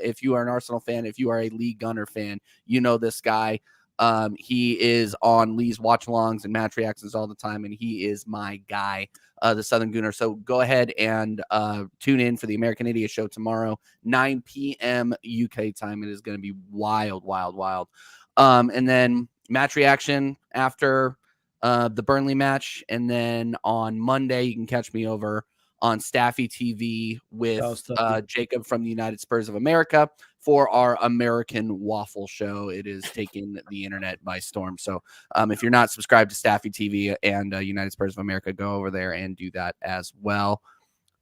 if you are an Arsenal fan, if you are a Lee Gunner fan, you know this guy. He is on Lee's watch alongs and match reactions all the time, and he is my guy, the Southern Gooner. So go ahead and tune in for the American Idiot Show tomorrow, 9 p.m. UK time. It is going to be wild. And then match reaction after the Burnley match, and then on Monday you can catch me over on Staffy TV with Jacob from the United Spurs of America for our American Waffle Show. It is taking the internet by storm. So if you're not subscribed to Staffy TV and United Spurs of America, go over there and do that as well.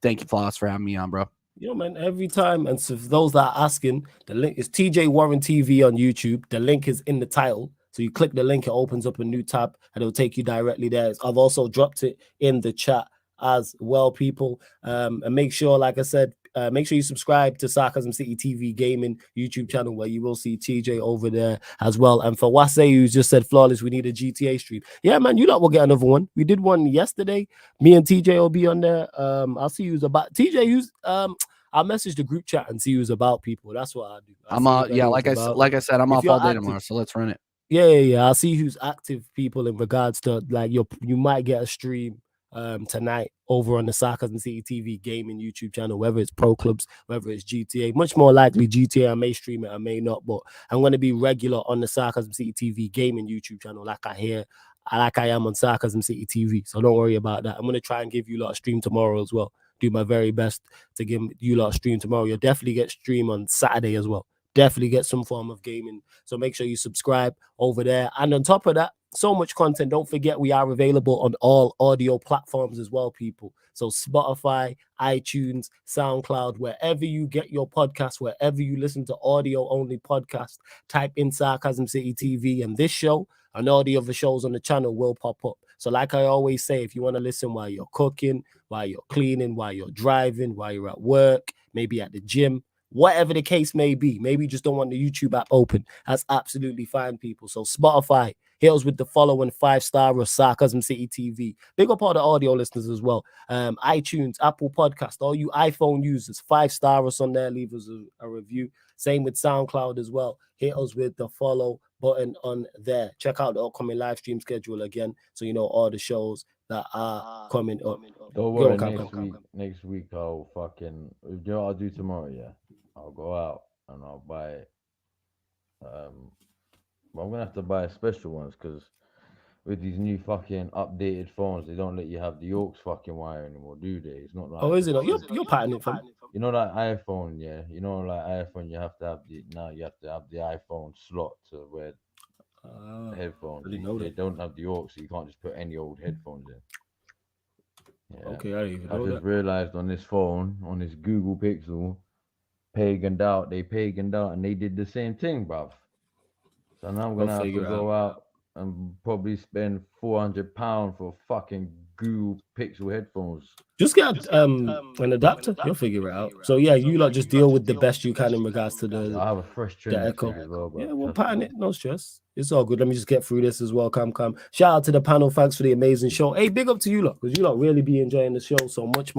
Thank you, Floss, for having me on, bro. Yeah, man, every time. And so for those that are asking, the link is TJ Warren TV on YouTube. The link is in the title. So you click the link, it opens up a new tab, and it'll take you directly there. I've also dropped it in the chat as well, people. And make sure, like I said, make sure you subscribe to Sarcasm City TV Gaming YouTube channel, where you will see TJ over there as well. And for Wase, who's just said flawless, we need a GTA stream. Yeah, man, you lot will get another one. We did one yesterday. Me and TJ will be on there. I'll see who's about. TJ, who's I'll message the group chat and see who's about, people. That's what I'll do. Like I said, I'm off all day tomorrow, so let's run it. Yeah. I'll see who's active, people, in regards to like you might get a stream tonight over on the Sarcasm City TV Gaming YouTube channel, whether it's Pro Clubs, whether it's GTA. Much more likely GTA, I may stream it, I may not, but I'm going to be regular on the Sarcasm City TV Gaming YouTube channel, like I am on Sarcasm City TV. So don't worry about that. I'm going to try and give you a lot of stream tomorrow as well. Do my very best to give you a lot of stream tomorrow. You'll definitely get stream on Saturday as well. Definitely get some form of gaming. So make sure you subscribe over there. And on top of that, so much content. Don't forget, we are available on all audio platforms as well, people. So Spotify, iTunes, SoundCloud, wherever you get your podcast, wherever you listen to audio only podcast, type in Sarcasm City TV, and this show and all the other shows on the channel will pop up. So like I always say, if you want to listen while you're cooking, while you're cleaning, while you're driving, while you're at work, maybe at the gym, whatever the case may be, maybe you just don't want the YouTube app open, that's absolutely fine, people. So Spotify, hit us with the follow and 5-star of Sarcasm City TV. Big up all the audio listeners as well. iTunes, Apple Podcast, all you iPhone users, 5-star us on there, leave us a review. Same with SoundCloud as well. Hit us with the follow button on there. Check out the upcoming live stream schedule again, so you know all the shows that are coming up. Don't worry, next week I'll fucking, you know what I'll do tomorrow, yeah? I'll go out and I'll buy but I'm gonna have to buy special ones, because with these new fucking updated phones, they don't let you have the aux fucking wire anymore, do they? It's not like, is it not? You're patting it from, you know, like iPhone, yeah. You know, like iPhone, you have to have the iPhone slot to wear headphones. They don't have the aux, so you can't just put any old headphones in. Yeah. Okay, I just realized on this phone, on this Google Pixel, paganed out, and they did the same thing, bruv. So now I'm gonna have to go out and probably spend £400 for fucking Google Pixel headphones. Just get an adapter. You'll figure it out. So yeah, you lot just deal with the best you can in regards to the. I have a fresh Trinity as well, bro. Yeah, we'll pattern it. No stress. It's all good. Let me just get through this as well. Come. Shout out to the panel. Thanks for the amazing show. Hey, big up to you lot, because you lot really be enjoying the show. So much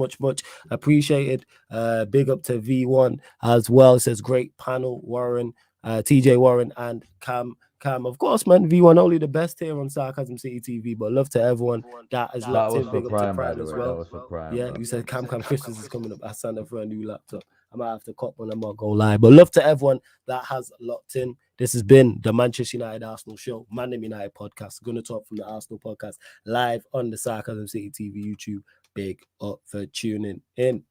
appreciated. Big up to V1 as well. It says great panel, Warren, TJ Warren, and Cam. Of course, man. V1 only the best here on Sarcasm City TV. But love to everyone that is locked in. Big up to Prime as well. That was for Prime. Yeah, you said Cam Christmas is coming up. I signed up for a new laptop. I might have to cop one. I might go live. But love to everyone that has locked in. This has been the Manchester United Arsenal show, Man United podcast. Gonna talk from the Arsenal podcast live on the Sarcasm City TV YouTube. Big up for tuning in.